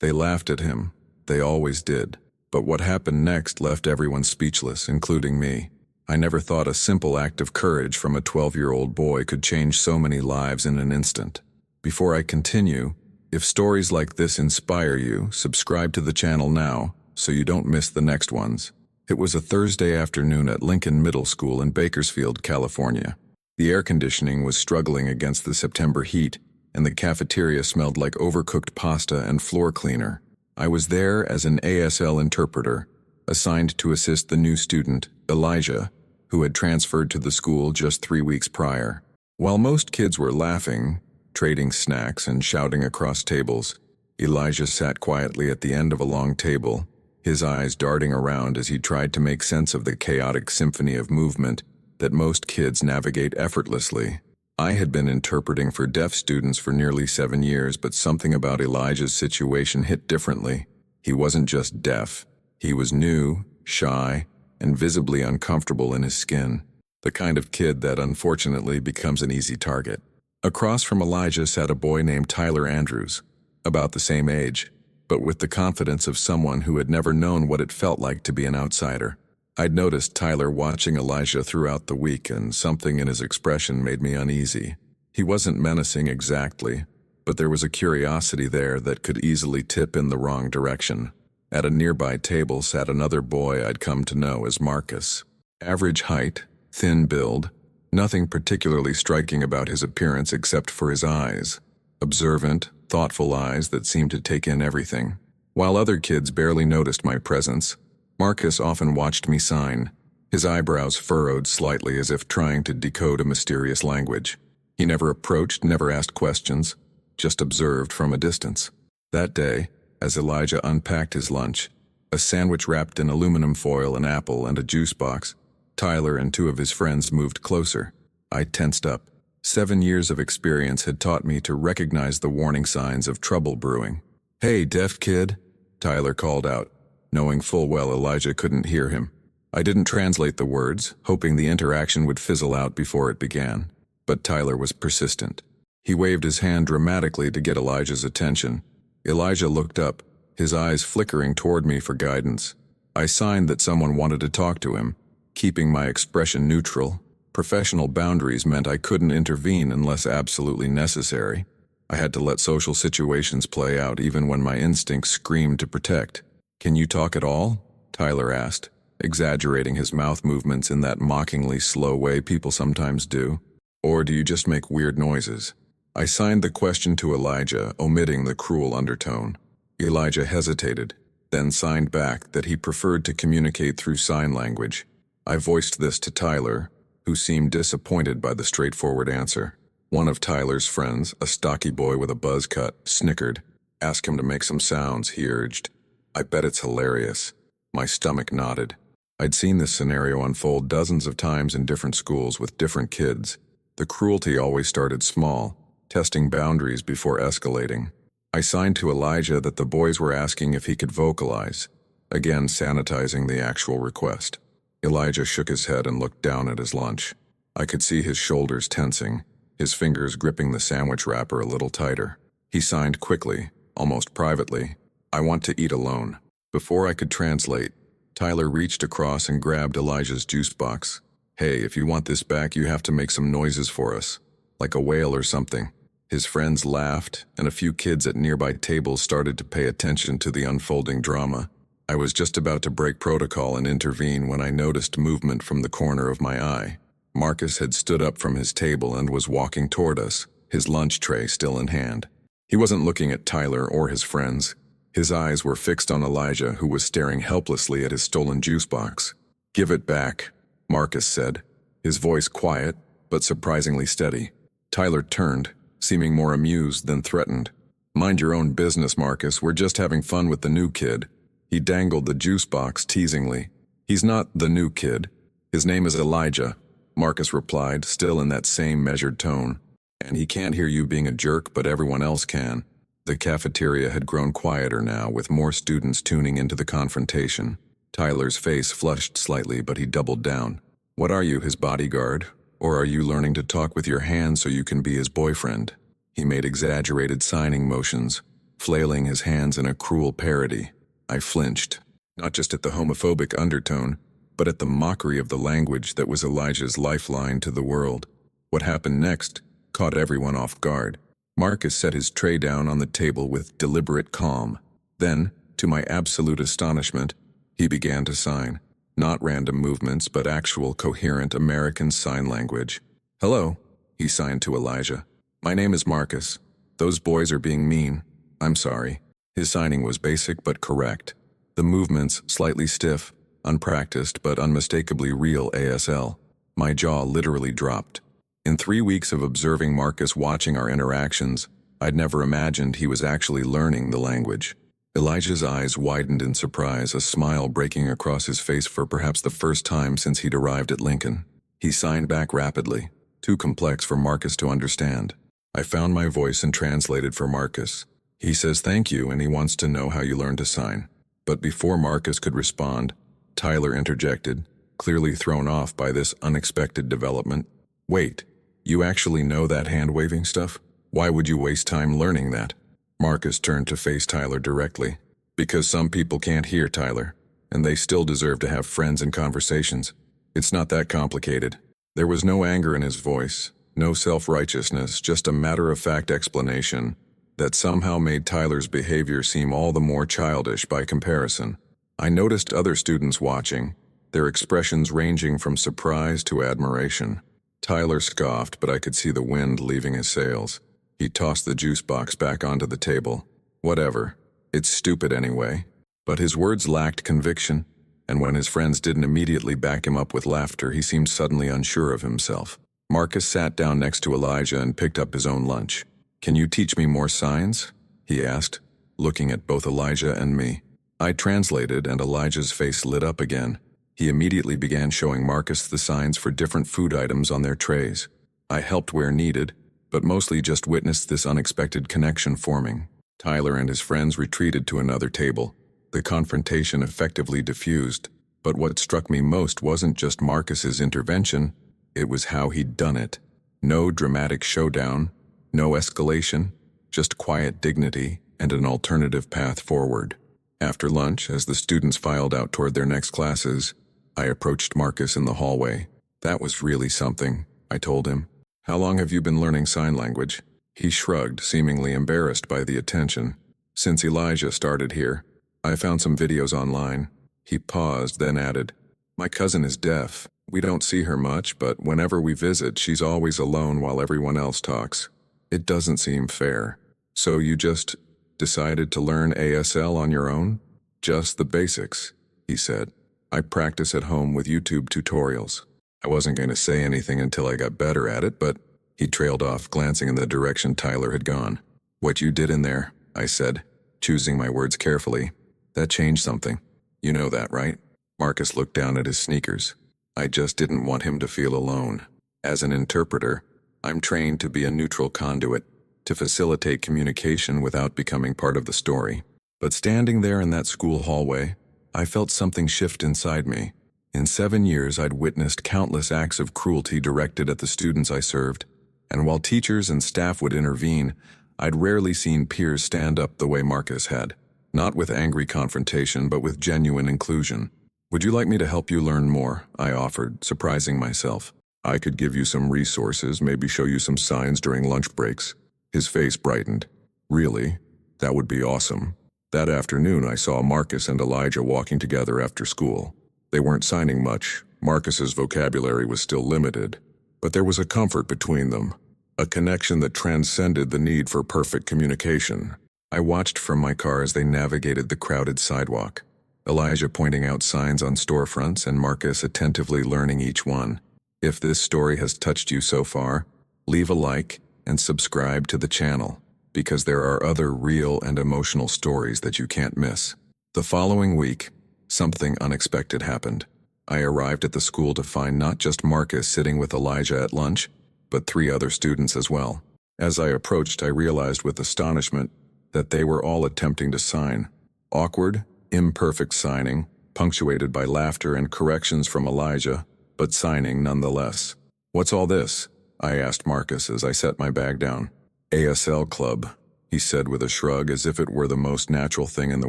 They laughed at him. They always did. But what happened next left everyone speechless, including me. I never thought a simple act of courage from a 12-year-old boy could change so many lives in an instant. Before I continue, if stories like this inspire you, subscribe to the channel now so you don't miss the next ones. It was a Thursday afternoon at Lincoln Middle School in Bakersfield, California. The air conditioning was struggling against the September heat, and the cafeteria smelled like overcooked pasta and floor cleaner. I was there as an ASL interpreter, assigned to assist the new student, Elijah, who had transferred to the school just 3 weeks prior. While most kids were laughing, trading snacks, and shouting across tables, Elijah sat quietly at the end of a long table, his eyes darting around as he tried to make sense of the chaotic symphony of movement that most kids navigate effortlessly. I had been interpreting for deaf students for nearly 7 years, but something about Elijah's situation hit differently. He wasn't just deaf. He was new, shy, and visibly uncomfortable in his skin. The kind of kid that unfortunately becomes an easy target. Across from Elijah sat a boy named Tyler Andrews, about the same age, but with the confidence of someone who had never known what it felt like to be an outsider. I'd noticed Tyler watching Elijah throughout the week, and something in his expression made me uneasy. He wasn't menacing exactly, but there was a curiosity there that could easily tip in the wrong direction. At a nearby table sat another boy I'd come to know as Marcus. Average height, thin build, nothing particularly striking about his appearance except for his eyes. Observant, thoughtful eyes that seemed to take in everything. While other kids barely noticed my presence, Marcus often watched me sign, his eyebrows furrowed slightly as if trying to decode a mysterious language. He never approached, never asked questions, just observed from a distance. That day, as Elijah unpacked his lunch, a sandwich wrapped in aluminum foil, an apple, and a juice box, Tyler and 2 of his friends moved closer. I tensed up. 7 years of experience had taught me to recognize the warning signs of trouble brewing. "Hey, deaf kid," Tyler called out, knowing full well Elijah couldn't hear him. I didn't translate the words, hoping the interaction would fizzle out before it began. But Tyler was persistent. He waved his hand dramatically to get Elijah's attention. Elijah looked up, his eyes flickering toward me for guidance. I signed that someone wanted to talk to him, keeping my expression neutral. Professional boundaries meant I couldn't intervene unless absolutely necessary. I had to let social situations play out even when my instincts screamed to protect. "Can you talk at all?" Tyler asked, exaggerating his mouth movements in that mockingly slow way people sometimes do. "Or do you just make weird noises?" I signed the question to Elijah, omitting the cruel undertone. Elijah hesitated, then signed back that he preferred to communicate through sign language. I voiced this to Tyler, who seemed disappointed by the straightforward answer. One of Tyler's friends, a stocky boy with a buzz cut, snickered. "Ask him to make some sounds," he urged. "I bet it's hilarious." My stomach nodded. I'd seen this scenario unfold dozens of times in different schools with different kids. The cruelty always started small, testing boundaries before escalating. I signed to Elijah that the boys were asking if he could vocalize, again sanitizing the actual request. Elijah shook his head and looked down at his lunch. I could see his shoulders tensing, his fingers gripping the sandwich wrapper a little tighter. He signed quickly, almost privately, "I want to eat alone." Before I could translate, Tyler reached across and grabbed Elijah's juice box. "Hey, if you want this back, you have to make some noises for us, like a whale or something." His friends laughed, and a few kids at nearby tables started to pay attention to the unfolding drama. I was just about to break protocol and intervene when I noticed movement from the corner of my eye. Marcus had stood up from his table and was walking toward us, his lunch tray still in hand. He wasn't looking at Tyler or his friends. His eyes were fixed on Elijah, who was staring helplessly at his stolen juice box. "Give it back," Marcus said, his voice quiet but surprisingly steady. Tyler turned, seeming more amused than threatened. "Mind your own business, Marcus. We're just having fun with the new kid." He dangled the juice box teasingly. "He's not the new kid. His name is Elijah," Marcus replied, still in that same measured tone. "And he can't hear you being a jerk, but everyone else can." The cafeteria had grown quieter now, with more students tuning into the confrontation. Tyler's face flushed slightly, but he doubled down. "What are you, his bodyguard? Or are you learning to talk with your hands so you can be his boyfriend?" He made exaggerated signing motions, flailing his hands in a cruel parody. I flinched, not just at the homophobic undertone, but at the mockery of the language that was Elijah's lifeline to the world. What happened next caught everyone off guard. Marcus set his tray down on the table with deliberate calm. Then, to my absolute astonishment, he began to sign. Not random movements, but actual coherent American Sign Language. "Hello," he signed to Elijah. "My name is Marcus. Those boys are being mean. I'm sorry." His signing was basic but correct. The movements slightly stiff, unpracticed but unmistakably real ASL. My jaw literally dropped. In 3 weeks of observing Marcus watching our interactions, I'd never imagined he was actually learning the language. Elijah's eyes widened in surprise, a smile breaking across his face for perhaps the first time since he'd arrived at Lincoln. He signed back rapidly, too complex for Marcus to understand. I found my voice and translated for Marcus. "He says thank you and he wants to know how you learned to sign." But before Marcus could respond, Tyler interjected, clearly thrown off by this unexpected development. "Wait, you actually know that hand-waving stuff? Why would you waste time learning that?" Marcus turned to face Tyler directly. "Because some people can't hear, Tyler, and they still deserve to have friends and conversations. It's not that complicated." There was no anger in his voice, no self-righteousness, just a matter-of-fact explanation that somehow made Tyler's behavior seem all the more childish by comparison. I noticed other students watching, their expressions ranging from surprise to admiration. Tyler scoffed, but I could see the wind leaving his sails. He tossed the juice box back onto the table. "Whatever. It's stupid anyway." But his words lacked conviction, and when his friends didn't immediately back him up with laughter, he seemed suddenly unsure of himself. Marcus sat down next to Elijah and picked up his own lunch. "Can you teach me more signs?" he asked, looking at both Elijah and me. I translated, and Elijah's face lit up again. He immediately began showing Marcus the signs for different food items on their trays. I helped where needed, but mostly just witnessed this unexpected connection forming. Tyler and his friends retreated to another table. The confrontation effectively diffused, but what struck me most wasn't just Marcus's intervention, it was how he'd done it. No dramatic showdown, no escalation, just quiet dignity and an alternative path forward. After lunch, as the students filed out toward their next classes, I approached Marcus in the hallway. "That was really something," I told him. "How long have you been learning sign language?" He shrugged, seemingly embarrassed by the attention. "Since Elijah started here. I found some videos online." He paused, then added, "My cousin is deaf. We don't see her much, but whenever we visit, she's always alone while everyone else talks. It doesn't seem fair. So you just decided to learn ASL on your own?" "Just the basics," he said. "I practice at home with YouTube tutorials." I wasn't going to say anything until I got better at it, but he trailed off, glancing in the direction Tyler had gone. "What you did in there," I said, choosing my words carefully, "that changed something. You know that, right?" Marcus looked down at his sneakers. "I just didn't want him to feel alone. As an interpreter, I'm trained to be a neutral conduit, to facilitate communication without becoming part of the story." But standing there in that school hallway, I felt something shift inside me. In 7 years, I'd witnessed countless acts of cruelty directed at the students I served, and while teachers and staff would intervene, I'd rarely seen peers stand up the way Marcus had. Not with angry confrontation, but with genuine inclusion. "Would you like me to help you learn more?" I offered, surprising myself. "I could give you some resources, maybe show you some signs during lunch breaks." His face brightened. "Really? That would be awesome." That afternoon, I saw Marcus and Elijah walking together after school. They weren't signing much. Marcus's vocabulary was still limited, but there was a comfort between them, a connection that transcended the need for perfect communication. I watched from my car as they navigated the crowded sidewalk, Elijah pointing out signs on storefronts and Marcus attentively learning each one. If this story has touched you so far, leave a like and subscribe to the channel, because there are other real and emotional stories that you can't miss. The following week, something unexpected happened. I arrived at the school to find not just Marcus sitting with Elijah at lunch, but 3 other students as well. As I approached, I realized with astonishment that they were all attempting to sign. Awkward, imperfect signing, punctuated by laughter and corrections from Elijah, but signing nonetheless. "What's all this?" I asked Marcus as I set my bag down. "ASL Club," he said with a shrug as if it were the most natural thing in the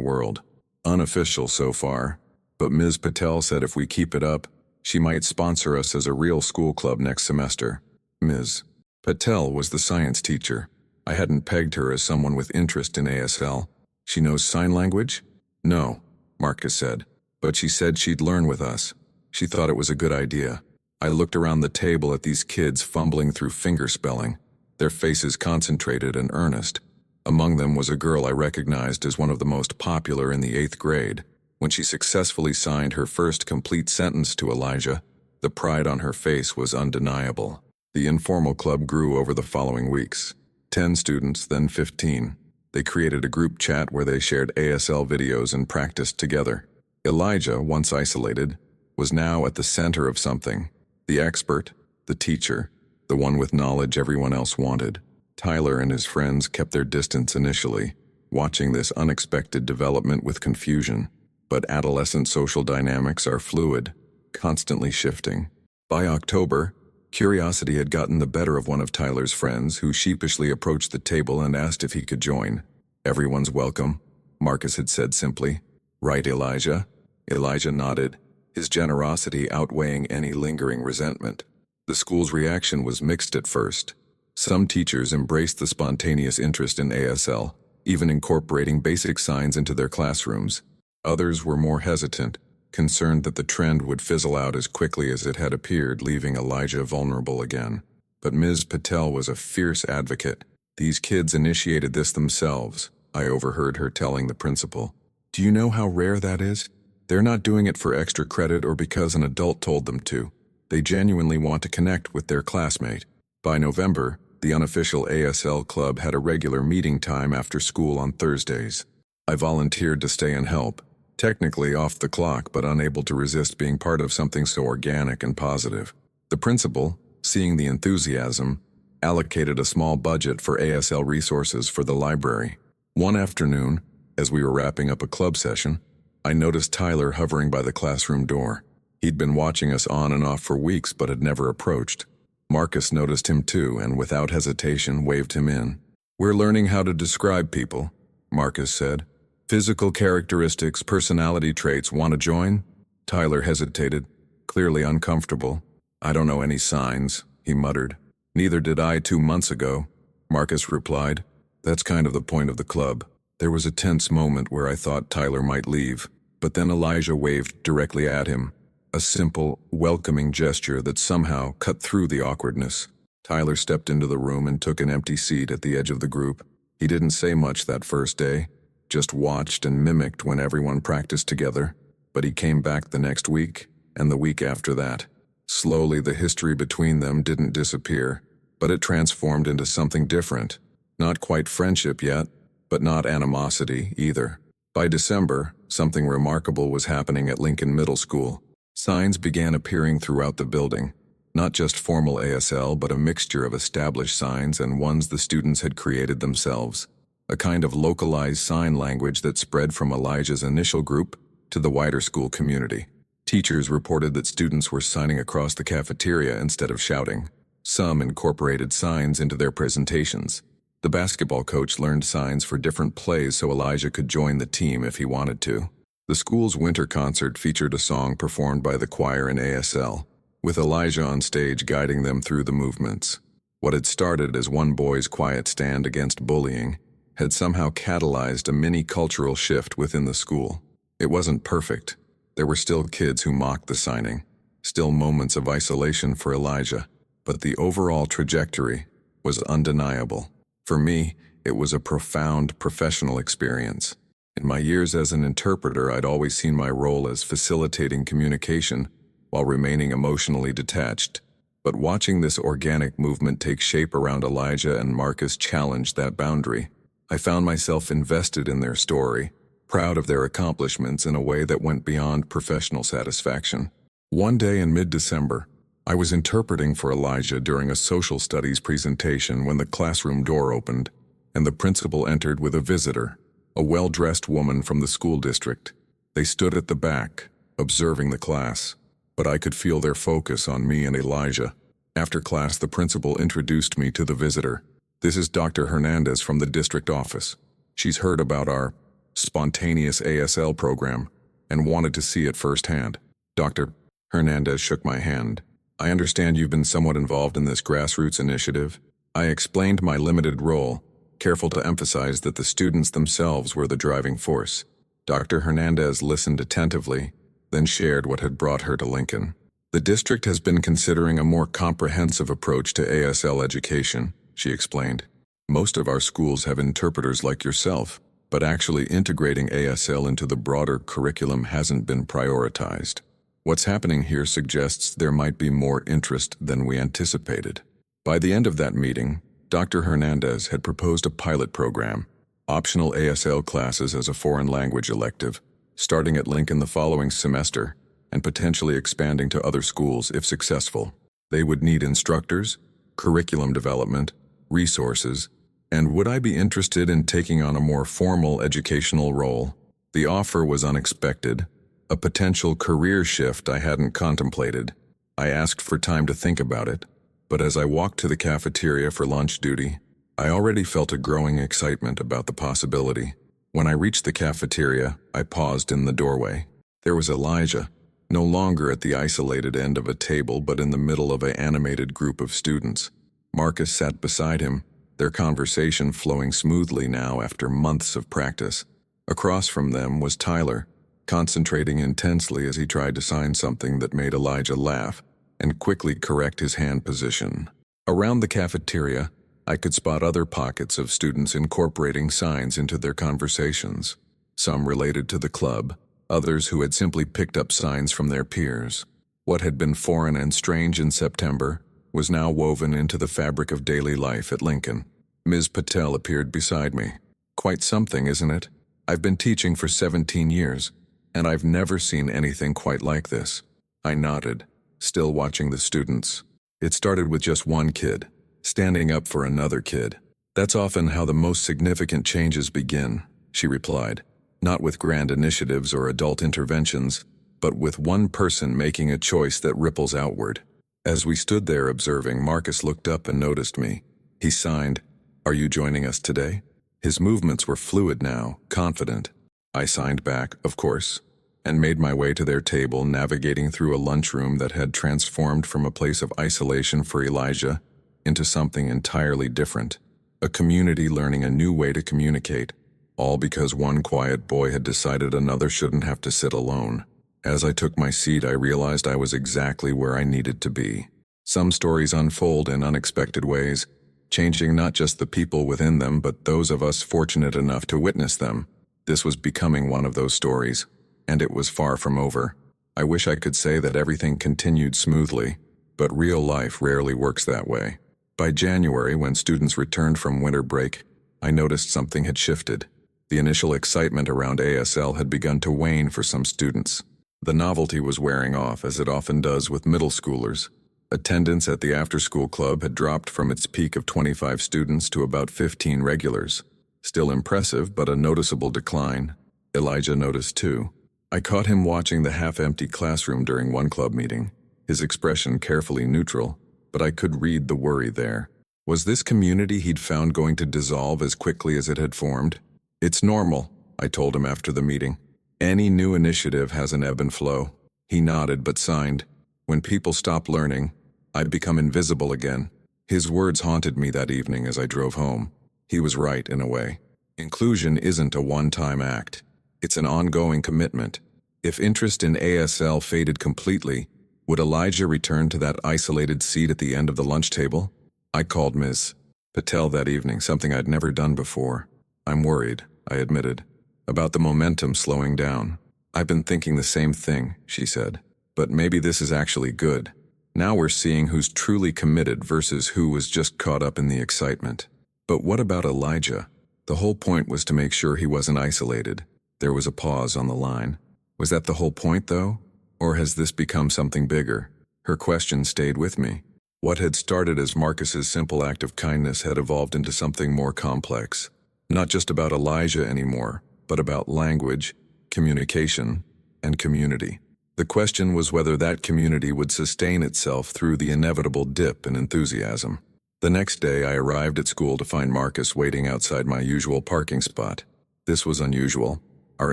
world. Unofficial so far, but Ms. Patel said if we keep it up, she might sponsor us as a real school club next semester. Ms. Patel was the science teacher. I hadn't pegged her as someone with interest in ASL. She knows sign language? No, Marcus said, but she said she'd learn with us. She thought it was a good idea. I looked around the table at these kids fumbling through fingerspelling, their faces concentrated and earnest. Among them was a girl I recognized as one of the most popular in the 8th grade. When she successfully signed her first complete sentence to Elijah, the pride on her face was undeniable. The informal club grew over the following weeks. 10 students, then 15. They created a group chat where they shared ASL videos and practiced together. Elijah, once isolated, was now at the center of something. The expert, the teacher, the one with knowledge everyone else wanted. Tyler and his friends kept their distance initially, watching this unexpected development with confusion. But adolescent social dynamics are fluid, constantly shifting. By October, curiosity had gotten the better of one of Tyler's friends, who sheepishly approached the table and asked if he could join. "Everyone's welcome," Marcus had said simply. "Right, Elijah?" Elijah nodded, his generosity outweighing any lingering resentment. The school's reaction was mixed at first. Some teachers embraced the spontaneous interest in ASL, even incorporating basic signs into their classrooms. Others were more hesitant, concerned that the trend would fizzle out as quickly as it had appeared, leaving Elijah vulnerable again. But Ms. Patel was a fierce advocate. "These kids initiated this themselves," I overheard her telling the principal. "Do you know how rare that is? They're not doing it for extra credit or because an adult told them to. They genuinely want to connect with their classmate." By November, the unofficial ASL club had a regular meeting time after school on Thursdays. I volunteered to stay and help. Technically off the clock, but unable to resist being part of something so organic and positive. The principal, seeing the enthusiasm, allocated a small budget for ASL resources for the library. One afternoon, as we were wrapping up a club session, I noticed Tyler hovering by the classroom door. He'd been watching us on and off for weeks but had never approached. Marcus noticed him too and without hesitation waved him in. "We're learning how to describe people," Marcus said. "Physical characteristics, personality traits. Want to join?" Tyler hesitated, clearly uncomfortable. "I don't know any signs," he muttered. "Neither did I 2 months ago," Marcus replied. "That's kind of the point of the club." There was a tense moment where I thought Tyler might leave, but then Elijah waved directly at him. A simple, welcoming gesture that somehow cut through the awkwardness. Tyler stepped into the room and took an empty seat at the edge of the group. He didn't say much that first day, just watched and mimicked when everyone practiced together. But he came back the next week, and the week after that. Slowly, the history between them didn't disappear, but it transformed into something different. Not quite friendship yet, but not animosity either. By December, something remarkable was happening at Lincoln Middle School. Signs began appearing throughout the building. Not just formal ASL, but a mixture of established signs and ones the students had created themselves. A kind of localized sign language that spread from Elijah's initial group to the wider school community. Teachers reported that students were signing across the cafeteria instead of shouting. Some incorporated signs into their presentations. The basketball coach learned signs for different plays so Elijah could join the team if he wanted to. The school's winter concert featured a song performed by the choir in ASL, with Elijah on stage guiding them through the movements. What had started as one boy's quiet stand against bullying had somehow catalyzed a mini-cultural shift within the school. It wasn't perfect. There were still kids who mocked the signing, still moments of isolation for Elijah, but the overall trajectory was undeniable. For me, it was a profound professional experience. In my years as an interpreter, I'd always seen my role as facilitating communication while remaining emotionally detached. But watching this organic movement take shape around Elijah and Marcus challenged that boundary. I found myself invested in their story, proud of their accomplishments in a way that went beyond professional satisfaction. One day in mid-December, I was interpreting for Elijah during a social studies presentation when the classroom door opened, and the principal entered with a visitor, a well-dressed woman from the school district. They stood at the back, observing the class, but I could feel their focus on me and Elijah. After class, the principal introduced me to the visitor. This is Dr. Hernandez from the district office. She's heard about our spontaneous ASL program and wanted to see it firsthand. Dr. Hernandez shook my hand. I understand you've been somewhat involved in this grassroots initiative. I explained my limited role, careful to emphasize that the students themselves were the driving force. Dr. Hernandez listened attentively, then shared what had brought her to Lincoln. The district has been considering a more comprehensive approach to ASL education, she explained. Most of our schools have interpreters like yourself, but actually integrating ASL into the broader curriculum hasn't been prioritized. What's happening here suggests there might be more interest than we anticipated. By the end of that meeting, Dr. Hernandez had proposed a pilot program, optional ASL classes as a foreign language elective, starting at Lincoln the following semester, and potentially expanding to other schools if successful. They would need instructors, curriculum development, resources, and would I be interested in taking on a more formal educational role? The offer was unexpected, a potential career shift I hadn't contemplated. I asked for time to think about it, but as I walked to the cafeteria for lunch duty, I already felt a growing excitement about the possibility. When I reached the cafeteria, I paused in the doorway. There was Elijah, no longer at the isolated end of a table but in the middle of an animated group of students. Marcus sat beside him, their conversation flowing smoothly now after months of practice. Across from them was Tyler, concentrating intensely as he tried to sign something that made Elijah laugh and quickly correct his hand position. Around the cafeteria, I could spot other pockets of students incorporating signs into their conversations, some related to the club, others who had simply picked up signs from their peers. What had been foreign and strange in September was now woven into the fabric of daily life at Lincoln. Ms. Patel appeared beside me. Quite something, isn't it? I've been teaching for 17 years, and I've never seen anything quite like this. I nodded, still watching the students. It started with just one kid, standing up for another kid. That's often how the most significant changes begin, she replied. Not with grand initiatives or adult interventions, but with one person making a choice that ripples outward. As we stood there observing, Marcus looked up and noticed me. He signed, "Are you joining us today?" His movements were fluid now, confident. I signed back, of course, and made my way to their table, navigating through a lunchroom that had transformed from a place of isolation for Elijah into something entirely different. A community learning a new way to communicate, all because one quiet boy had decided another shouldn't have to sit alone. As I took my seat, I realized I was exactly where I needed to be. Some stories unfold in unexpected ways, changing not just the people within them, but those of us fortunate enough to witness them. This was becoming one of those stories, and it was far from over. I wish I could say that everything continued smoothly, but real life rarely works that way. By January, when students returned from winter break, I noticed something had shifted. The initial excitement around ASL had begun to wane for some students. The novelty was wearing off, as it often does with middle schoolers. Attendance at the after-school club had dropped from its peak of 25 students to about 15 regulars. Still impressive, but a noticeable decline. Elijah noticed too. I caught him watching the half-empty classroom during one club meeting, his expression carefully neutral, but I could read the worry there. Was this community he'd found going to dissolve as quickly as it had formed? "It's normal," I told him after the meeting. "Any new initiative has an ebb and flow." He nodded but signed. "When people stop learning, I become invisible again." His words haunted me that evening as I drove home. He was right in a way. Inclusion isn't a one-time act. It's an ongoing commitment. If interest in ASL faded completely, would Elijah return to that isolated seat at the end of the lunch table? I called Ms. Patel that evening, something I'd never done before. "I'm worried," I admitted, "about the momentum slowing down." "I've been thinking the same thing," she said. "But maybe this is actually good. Now we're seeing who's truly committed versus who was just caught up in the excitement." "But what about Elijah?" The whole point was to make sure he wasn't isolated. There was a pause on the line. Was that the whole point, though? Or has this become something bigger? Her question stayed with me. What had started as Marcus's simple act of kindness had evolved into something more complex. Not just about Elijah anymore, but about language, communication, and community. The question was whether that community would sustain itself through the inevitable dip in enthusiasm. The next day, I arrived at school to find Marcus waiting outside my usual parking spot. This was unusual. Our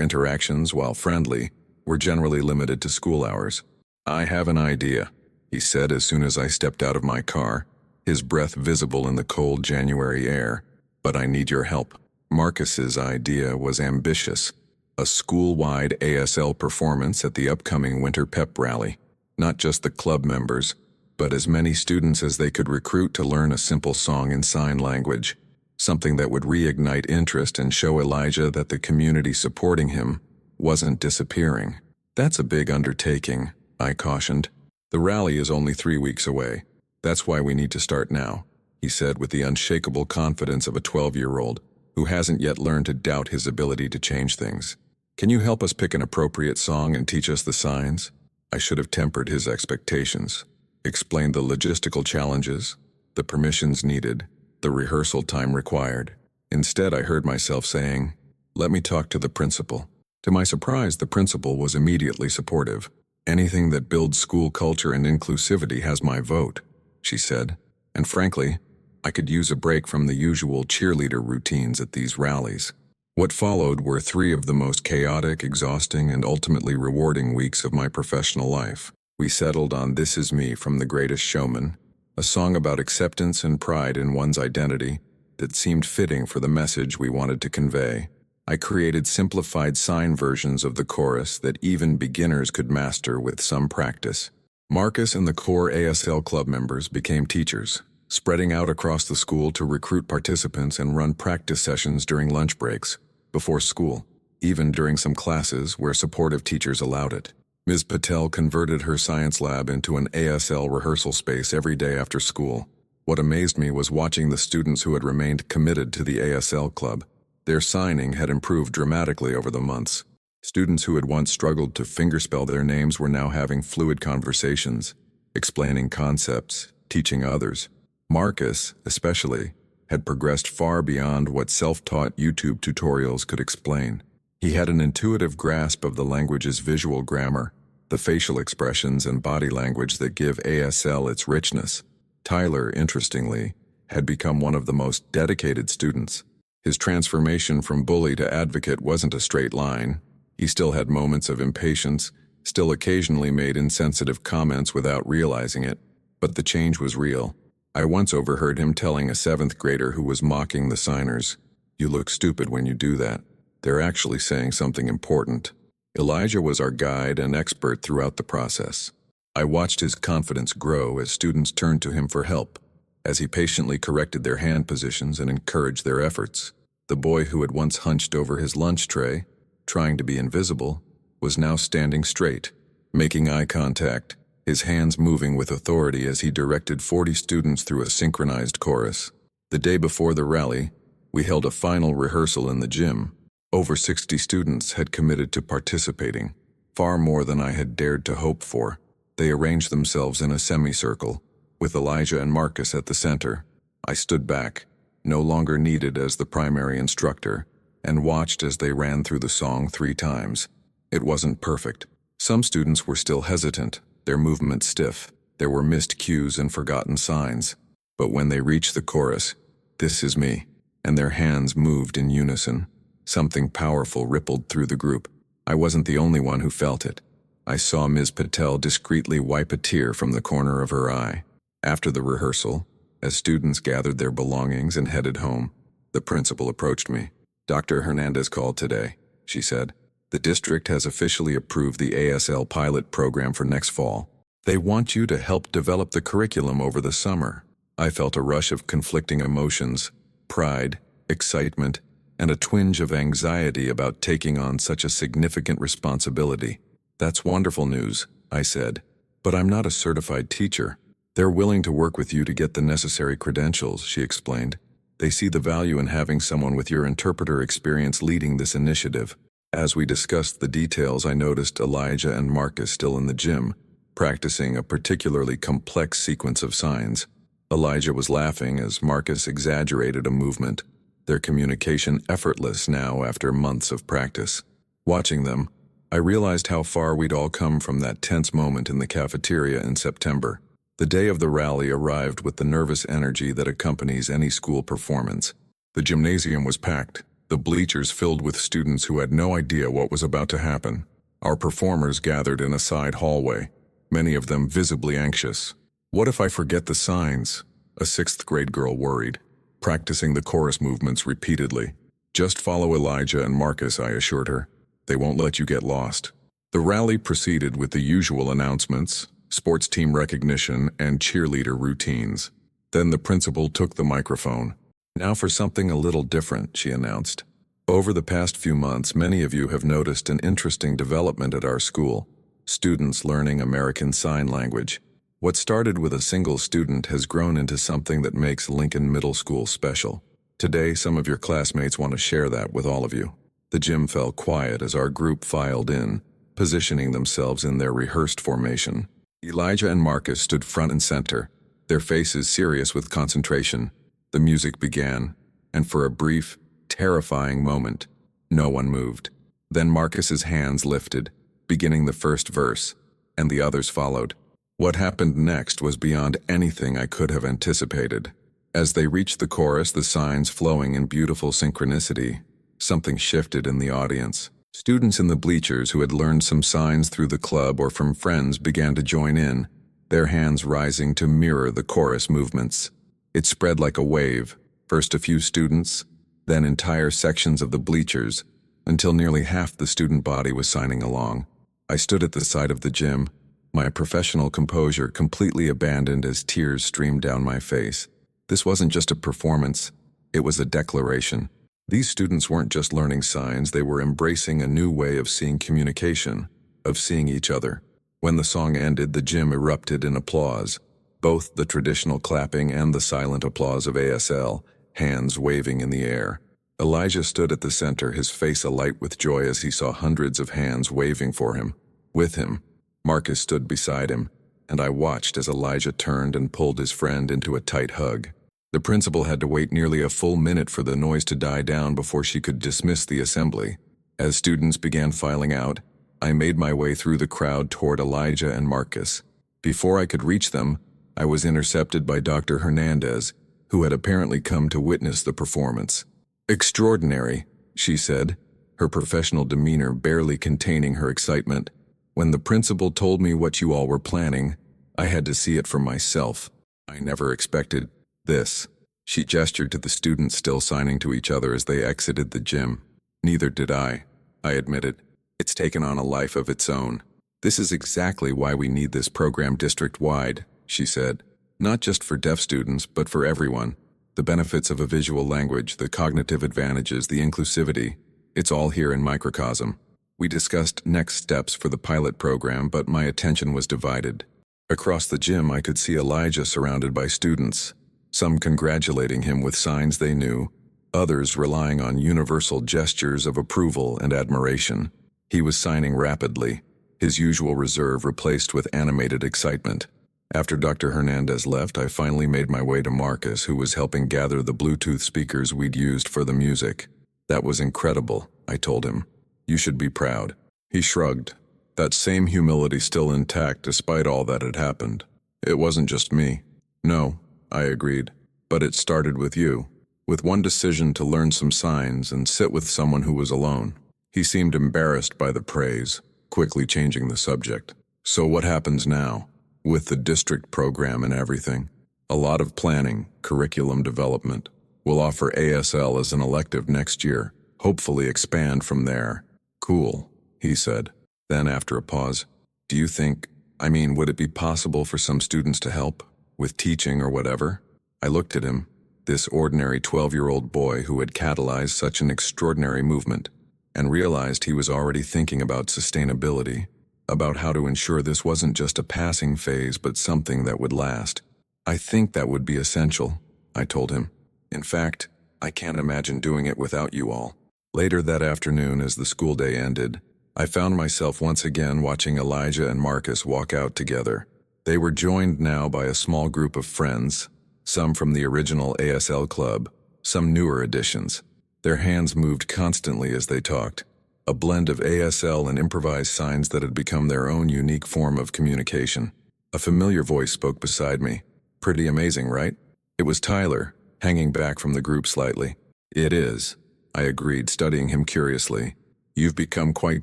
interactions, while friendly, were generally limited to school hours. "I have an idea," he said as soon as I stepped out of my car, his breath visible in the cold January air. "But I need your help." Marcus's idea was ambitious. A school-wide ASL performance at the upcoming Winter Pep Rally. Not just the club members, but as many students as they could recruit to learn a simple song in sign language. Something that would reignite interest and show Elijah that the community supporting him wasn't disappearing. "That's a big undertaking," I cautioned. "The rally is only 3 weeks away. That's why we need to start now," he said with the unshakable confidence of a 12-year-old who hasn't yet learned to doubt his ability to change things. "Can you help us pick an appropriate song and teach us the signs?" I should have tempered his expectations, explained the logistical challenges, the permissions needed, the rehearsal time required. Instead, I heard myself saying, "Let me talk to the principal." To my surprise, the principal was immediately supportive. "Anything that builds school culture and inclusivity has my vote," she said. And frankly, I could use a break from the usual cheerleader routines at these rallies. What followed were 3 of the most chaotic, exhausting, and ultimately rewarding weeks of my professional life. We settled on "This Is Me" from The Greatest Showman, a song about acceptance and pride in one's identity that seemed fitting for the message we wanted to convey. I created simplified sign versions of the chorus that even beginners could master with some practice. Marcus and the core ASL club members became teachers, spreading out across the school to recruit participants and run practice sessions during lunch breaks, before school, even during some classes where supportive teachers allowed it. Ms. Patel converted her science lab into an ASL rehearsal space every day after school. What amazed me was watching the students who had remained committed to the ASL club. Their signing had improved dramatically over the months. Students who had once struggled to fingerspell their names were now having fluid conversations, explaining concepts, teaching others. Marcus, especially, had progressed far beyond what self-taught YouTube tutorials could explain. He had an intuitive grasp of the language's visual grammar, the facial expressions and body language that give ASL its richness. Tyler, interestingly, had become one of the most dedicated students. His transformation from bully to advocate wasn't a straight line. He still had moments of impatience, still occasionally made insensitive comments without realizing it, but the change was real. I once overheard him telling a 7th grader who was mocking the signers, "You look stupid when you do that. They're actually saying something important." Elijah was our guide and expert throughout the process. I watched his confidence grow as students turned to him for help, as he patiently corrected their hand positions and encouraged their efforts. The boy who had once hunched over his lunch tray, trying to be invisible, was now standing straight, making eye contact, his hands moving with authority as he directed 40 students through a synchronized chorus. The day before the rally, we held a final rehearsal in the gym. Over 60 students had committed to participating, far more than I had dared to hope for. They arranged themselves in a semicircle, with Elijah and Marcus at the center. I stood back, no longer needed as the primary instructor, and watched as they ran through the song 3 times. It wasn't perfect. Some students were still hesitant, their movements stiff. There were missed cues and forgotten signs. But when they reached the chorus, "This is me," and their hands moved in unison, something powerful rippled through the group. I wasn't the only one who felt it. I saw Ms. Patel discreetly wipe a tear from the corner of her eye. After the rehearsal, as students gathered their belongings and headed home, the principal approached me. "Dr. Hernandez called today," she said. "The district has officially approved the ASL pilot program for next fall. They want you to help develop the curriculum over the summer." I felt a rush of conflicting emotions, pride, excitement, and a twinge of anxiety about taking on such a significant responsibility. "That's wonderful news," I said, "but I'm not a certified teacher." "They're willing to work with you to get the necessary credentials," she explained. "They see the value in having someone with your interpreter experience leading this initiative." As we discussed the details, I noticed Elijah and Marcus still in the gym, practicing a particularly complex sequence of signs. Elijah was laughing as Marcus exaggerated a movement, their communication effortless now after months of practice. Watching them, I realized how far we'd all come from that tense moment in the cafeteria in September. The day of the rally arrived with the nervous energy that accompanies any school performance. The gymnasium was packed, the bleachers filled with students who had no idea what was about to happen. Our performers gathered in a side hallway, many of them visibly anxious. "What if I forget the signs?" a sixth-grade girl worried, practicing the chorus movements repeatedly. "Just follow Elijah and Marcus," I assured her. "They won't let you get lost." The rally proceeded with the usual announcements, sports team recognition, and cheerleader routines. Then the principal took the microphone. "Now for something a little different," she announced. "Over the past few months, many of you have noticed an interesting development at our school: students learning American Sign Language. What started with a single student has grown into something that makes Lincoln Middle School special. Today, some of your classmates want to share that with all of you." The gym fell quiet as our group filed in, positioning themselves in their rehearsed formation. Elijah and Marcus stood front and center, their faces serious with concentration. The music began, and for a brief, terrifying moment, no one moved. Then Marcus's hands lifted, beginning the first verse, and the others followed. What happened next was beyond anything I could have anticipated. As they reached the chorus, the signs flowing in beautiful synchronicity, something shifted in the audience. Students in the bleachers who had learned some signs through the club or from friends began to join in, their hands rising to mirror the chorus movements. It spread like a wave, first a few students, then entire sections of the bleachers, until nearly half the student body was signing along. I stood at the side of the gym, my professional composure completely abandoned as tears streamed down my face. This wasn't just a performance, it was a declaration. These students weren't just learning signs, they were embracing a new way of seeing communication, of seeing each other. When the song ended, the gym erupted in applause, both the traditional clapping and the silent applause of ASL, hands waving in the air. Elijah stood at the center, his face alight with joy as he saw hundreds of hands waving for him. With him, Marcus stood beside him, and I watched as Elijah turned and pulled his friend into a tight hug. The principal had to wait nearly a full minute for the noise to die down before she could dismiss the assembly. As students began filing out, I made my way through the crowd toward Elijah and Marcus. Before I could reach them, I was intercepted by Dr. Hernandez, who had apparently come to witness the performance. "Extraordinary," she said, her professional demeanor barely containing her excitement. "When the principal told me what you all were planning, I had to see it for myself. I never expected this." She gestured to the students still signing to each other as they exited the gym. "Neither did I admitted. "It's taken on a life of its own. This is exactly why we need this program district-wide," she said. "Not just for deaf students, but for everyone. The benefits of a visual language, the cognitive advantages, the inclusivity, it's all here in microcosm." We discussed next steps for the pilot program, but my attention was divided. Across the gym, I could see Elijah surrounded by students, some congratulating him with signs they knew, others relying on universal gestures of approval and admiration. He was signing rapidly, his usual reserve replaced with animated excitement. After Dr. Hernandez left, I finally made my way to Marcus, who was helping gather the Bluetooth speakers we'd used for the music. "That was incredible," I told him. "You should be proud." He shrugged, that same humility still intact despite all that had happened. "It wasn't just me." "No," I agreed, "but it started with you, with one decision to learn some signs and sit with someone who was alone." He seemed embarrassed by the praise, quickly changing the subject. "So what happens now, with the district program and everything?" "A lot of planning, curriculum development. We'll offer ASL as an elective next year, hopefully expand from there." "Cool," he said. Then after a pause, "Do you think, would it be possible for some students to help? With teaching or whatever?" I looked at him, this ordinary 12-year-old boy who had catalyzed such an extraordinary movement, and realized he was already thinking about sustainability, about how to ensure this wasn't just a passing phase but something that would last. "I think that would be essential," I told him. "In fact, I can't imagine doing it without you all." Later that afternoon, as the school day ended, I found myself once again watching Elijah and Marcus walk out together. They were joined now by a small group of friends, some from the original ASL club, some newer additions. Their hands moved constantly as they talked, a blend of ASL and improvised signs that had become their own unique form of communication. A familiar voice spoke beside me. Pretty amazing, right? It was Tyler, hanging back from the group slightly. It is, I agreed, studying him curiously. You've become quite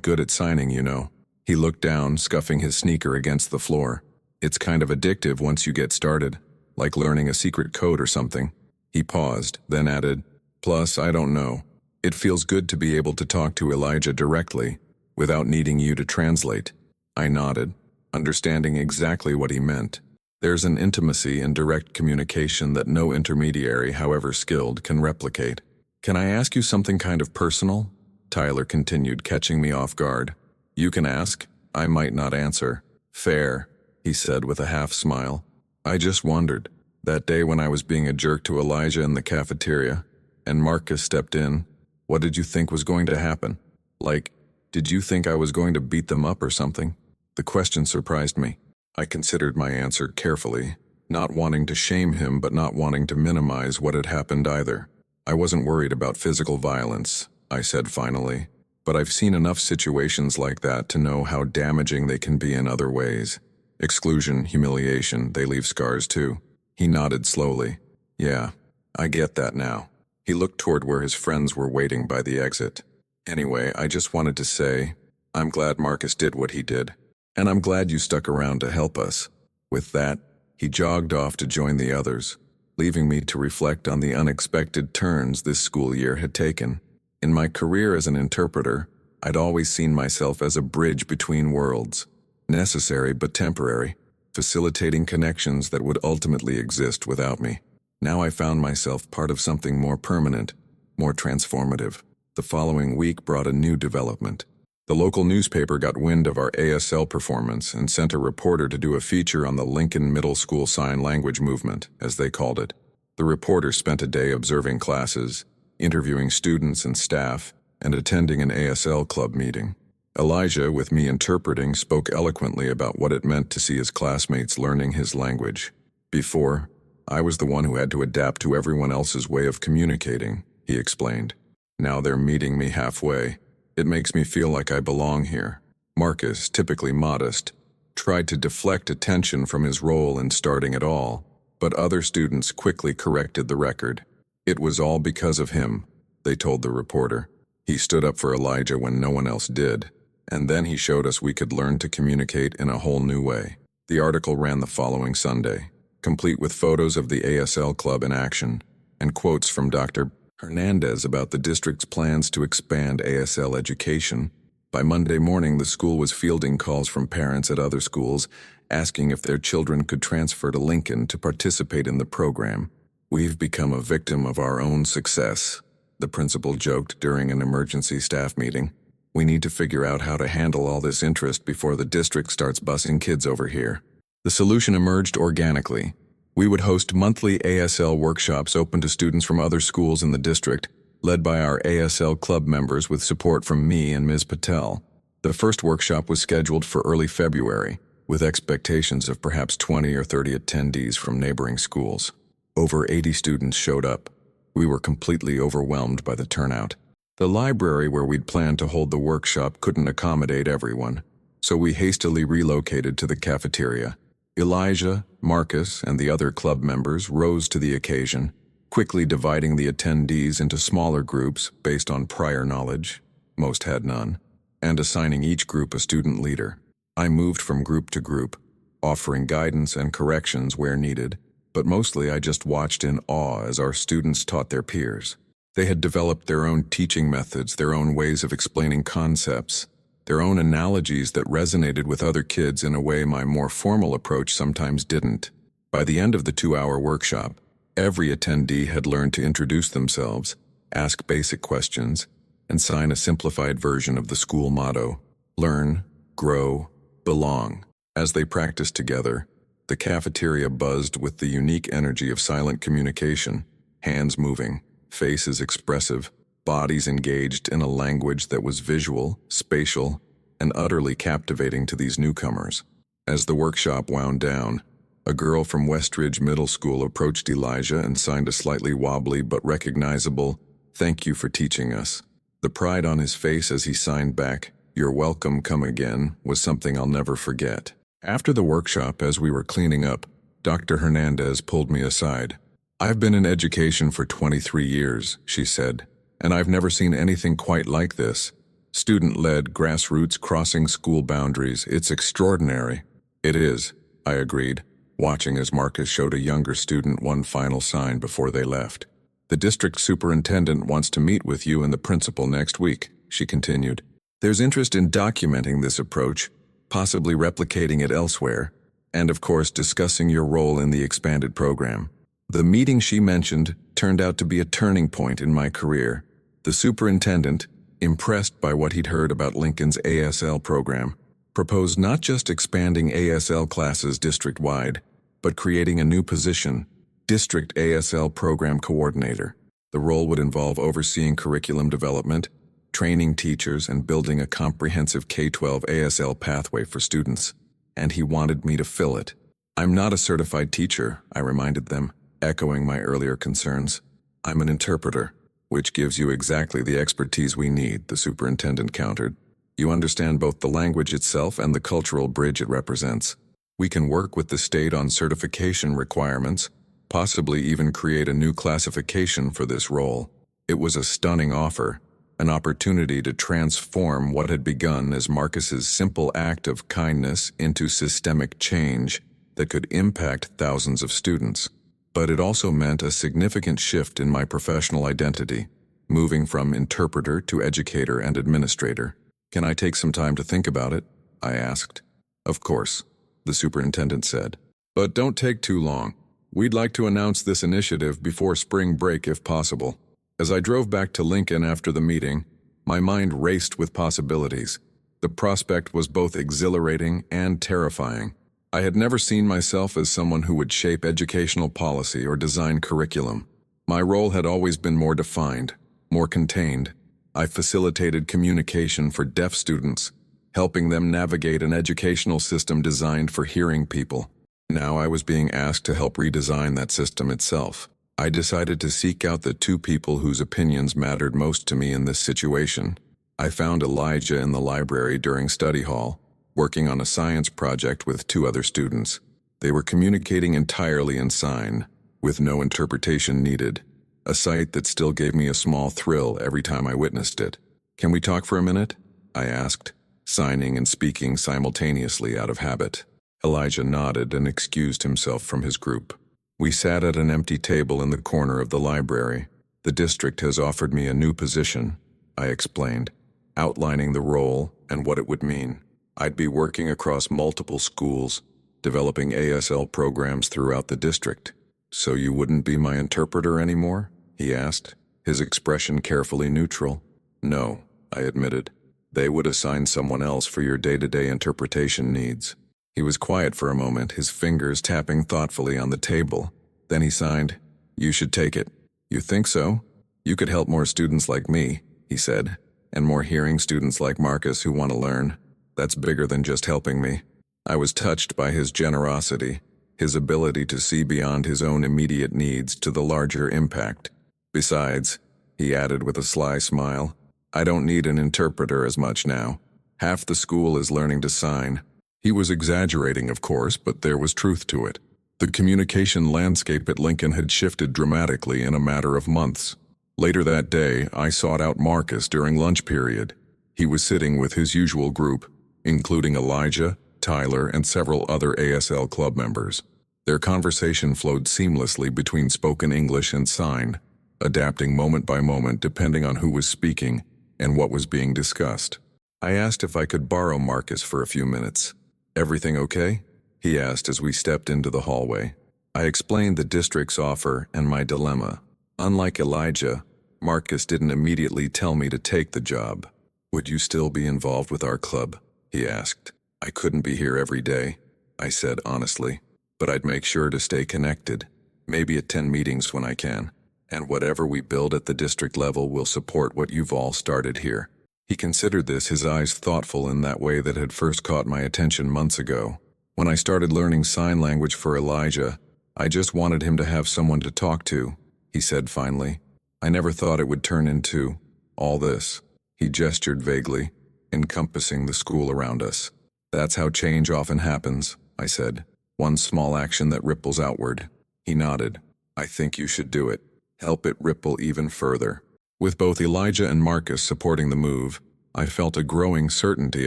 good at signing, you know. He looked down, scuffing his sneaker against the floor. It's kind of addictive once you get started, like learning a secret code or something. He paused, then added, plus, I don't know. It feels good to be able to talk to Elijah directly, without needing you to translate. I nodded, understanding exactly what he meant. There's an intimacy in direct communication that no intermediary, however skilled, can replicate. Can I ask you something kind of personal? Tyler continued, catching me off guard. You can ask. I might not answer. Fair, he said with a half smile. I just wondered, that day when I was being a jerk to Elijah in the cafeteria, and Marcus stepped in, what did you think was going to happen? Like, did you think I was going to beat them up or something? The question surprised me. I considered my answer carefully, not wanting to shame him but not wanting to minimize what had happened either. I wasn't worried about physical violence, I said finally, but I've seen enough situations like that to know how damaging they can be in other ways. Exclusion, humiliation, they leave scars too. He nodded slowly. Yeah, I get that now. He looked toward where his friends were waiting by the exit. Anyway, I just wanted to say, I'm glad Marcus did what he did. And I'm glad you stuck around to help us. With that, he jogged off to join the others, leaving me to reflect on the unexpected turns this school year had taken. In my career as an interpreter, I'd always seen myself as a bridge between worlds, necessary but temporary, facilitating connections that would ultimately exist without me. Now I found myself part of something more permanent, more transformative. The following week brought a new development. The local newspaper got wind of our ASL performance and sent a reporter to do a feature on the Lincoln Middle School Sign Language movement, as they called it. The reporter spent a day observing classes, interviewing students and staff, and attending an ASL club meeting. Elijah, with me interpreting, spoke eloquently about what it meant to see his classmates learning his language. Before, I was the one who had to adapt to everyone else's way of communicating, he explained. Now they're meeting me halfway. It makes me feel like I belong here. Marcus, typically modest, tried to deflect attention from his role in starting it all, but other students quickly corrected the record. It was all because of him, they told the reporter. He stood up for Elijah when no one else did, and then he showed us we could learn to communicate in a whole new way. The article ran the following Sunday, complete with photos of the ASL club in action, and quotes from Dr. Hernandez about the district's plans to expand ASL education. By Monday morning, the school was fielding calls from parents at other schools asking if their children could transfer to Lincoln to participate in the program. We've become a victim of our own success, the principal joked during an emergency staff meeting. We need to figure out how to handle all this interest before the district starts busing kids over here. The solution emerged organically. We would host monthly ASL workshops open to students from other schools in the district, led by our ASL club members with support from me and Ms. Patel. The first workshop was scheduled for early February, with expectations of perhaps 20 or 30 attendees from neighboring schools. Over 80 students showed up. We were completely overwhelmed by the turnout. The library where we'd planned to hold the workshop couldn't accommodate everyone, so we hastily relocated to the cafeteria. Elijah, Marcus, and the other club members rose to the occasion, quickly dividing the attendees into smaller groups based on prior knowledge, most had none, and assigning each group a student leader. I moved from group to group, offering guidance and corrections where needed, but mostly I just watched in awe as our students taught their peers. They had developed their own teaching methods, their own ways of explaining concepts, their own analogies that resonated with other kids in a way my more formal approach sometimes didn't. By the end of the 2-hour workshop, every attendee had learned to introduce themselves, ask basic questions, and sign a simplified version of the school motto, learn, grow, belong. As they practiced together, the cafeteria buzzed with the unique energy of silent communication, hands moving, faces expressive, bodies engaged in a language that was visual, spatial, and utterly captivating to these newcomers. As the workshop wound down, a girl from Westridge Middle School approached Elijah and signed a slightly wobbly but recognizable, "Thank you for teaching us." The pride on his face as he signed back, "You're welcome, come again," was something I'll never forget. After the workshop, as we were cleaning up, Dr. Hernandez pulled me aside. "I've been in education for 23 years, she said, and I've never seen anything quite like this. Student-led, grassroots, crossing school boundaries. It's extraordinary." "It is," I agreed, watching as Marcus showed a younger student one final sign before they left. "The district superintendent wants to meet with you and the principal next week," she continued. "There's interest in documenting this approach, possibly replicating it elsewhere, and of course discussing your role in the expanded program." The meeting she mentioned turned out to be a turning point in my career. The superintendent, impressed by what he'd heard about Lincoln's ASL program, proposed not just expanding ASL classes district-wide, but creating a new position, District ASL Program Coordinator. The role would involve overseeing curriculum development, training teachers, and building a comprehensive K-12 ASL pathway for students. And he wanted me to fill it. "I'm not a certified teacher," I reminded them, echoing my earlier concerns. "I'm an interpreter, which gives you exactly the expertise we need," the superintendent countered. "You understand both the language itself and the cultural bridge it represents. We can work with the state on certification requirements, possibly even create a new classification for this role." It was a stunning offer, an opportunity to transform what had begun as Marcus's simple act of kindness into systemic change that could impact thousands of students. But it also meant a significant shift in my professional identity, moving from interpreter to educator and administrator. "Can I take some time to think about it?" I asked. "Of course," the superintendent said. "But don't take too long. We'd like to announce this initiative before spring break if possible." As I drove back to Lincoln after the meeting, my mind raced with possibilities. The prospect was both exhilarating and terrifying. I had never seen myself as someone who would shape educational policy or design curriculum. My role had always been more defined, more contained. I facilitated communication for deaf students, helping them navigate an educational system designed for hearing people. Now I was being asked to help redesign that system itself. I decided to seek out the two people whose opinions mattered most to me in this situation. I found Elijah in the library during study hall, working on a science project with two other students. They were communicating entirely in sign, with no interpretation needed, a sight that still gave me a small thrill every time I witnessed it. "Can we talk for a minute?" I asked, signing and speaking simultaneously out of habit. Elijah nodded and excused himself from his group. We sat at an empty table in the corner of the library. "The district has offered me a new position," I explained, outlining the role and what it would mean. "I'd be working across multiple schools, developing ASL programs throughout the district." "So you wouldn't be my interpreter anymore?" he asked, his expression carefully neutral. "No," I admitted. "They would assign someone else for your day-to-day interpretation needs." He was quiet for a moment, his fingers tapping thoughtfully on the table. Then he signed. "You should take it." "You think so? You could help more students like me," he said, "and more hearing students like Marcus who want to learn. That's bigger than just helping me." I was touched by his generosity, his ability to see beyond his own immediate needs to the larger impact. "Besides," he added with a sly smile, "I don't need an interpreter as much now. Half the school is learning to sign." He was exaggerating, of course, but there was truth to it. The communication landscape at Lincoln had shifted dramatically in a matter of months. Later that day, I sought out Marcus during lunch period. He was sitting with his usual group, including Elijah, Tyler, and several other ASL club members. Their conversation flowed seamlessly between spoken English and sign, adapting moment by moment depending on who was speaking and what was being discussed. I asked if I could borrow Marcus for a few minutes. "Everything okay?" he asked as we stepped into the hallway. I explained the district's offer and my dilemma. Unlike Elijah, Marcus didn't immediately tell me to take the job. "Would you still be involved with our club?" he asked. "I couldn't be here every day," I said honestly, "but I'd make sure to stay connected, maybe attend meetings when I can, and whatever we build at the district level will support what you've all started here." He considered this, his eyes thoughtful in that way that had first caught my attention months ago. When I started learning sign language for Elijah, I just wanted him to have someone to talk to, he said finally. "I never thought it would turn into all this." He gestured vaguely, encompassing the school around us. That's how change often happens, I said. One small action that ripples outward. He nodded. I think you should do it. Help it ripple even further. With both Elijah and Marcus supporting the move, I felt a growing certainty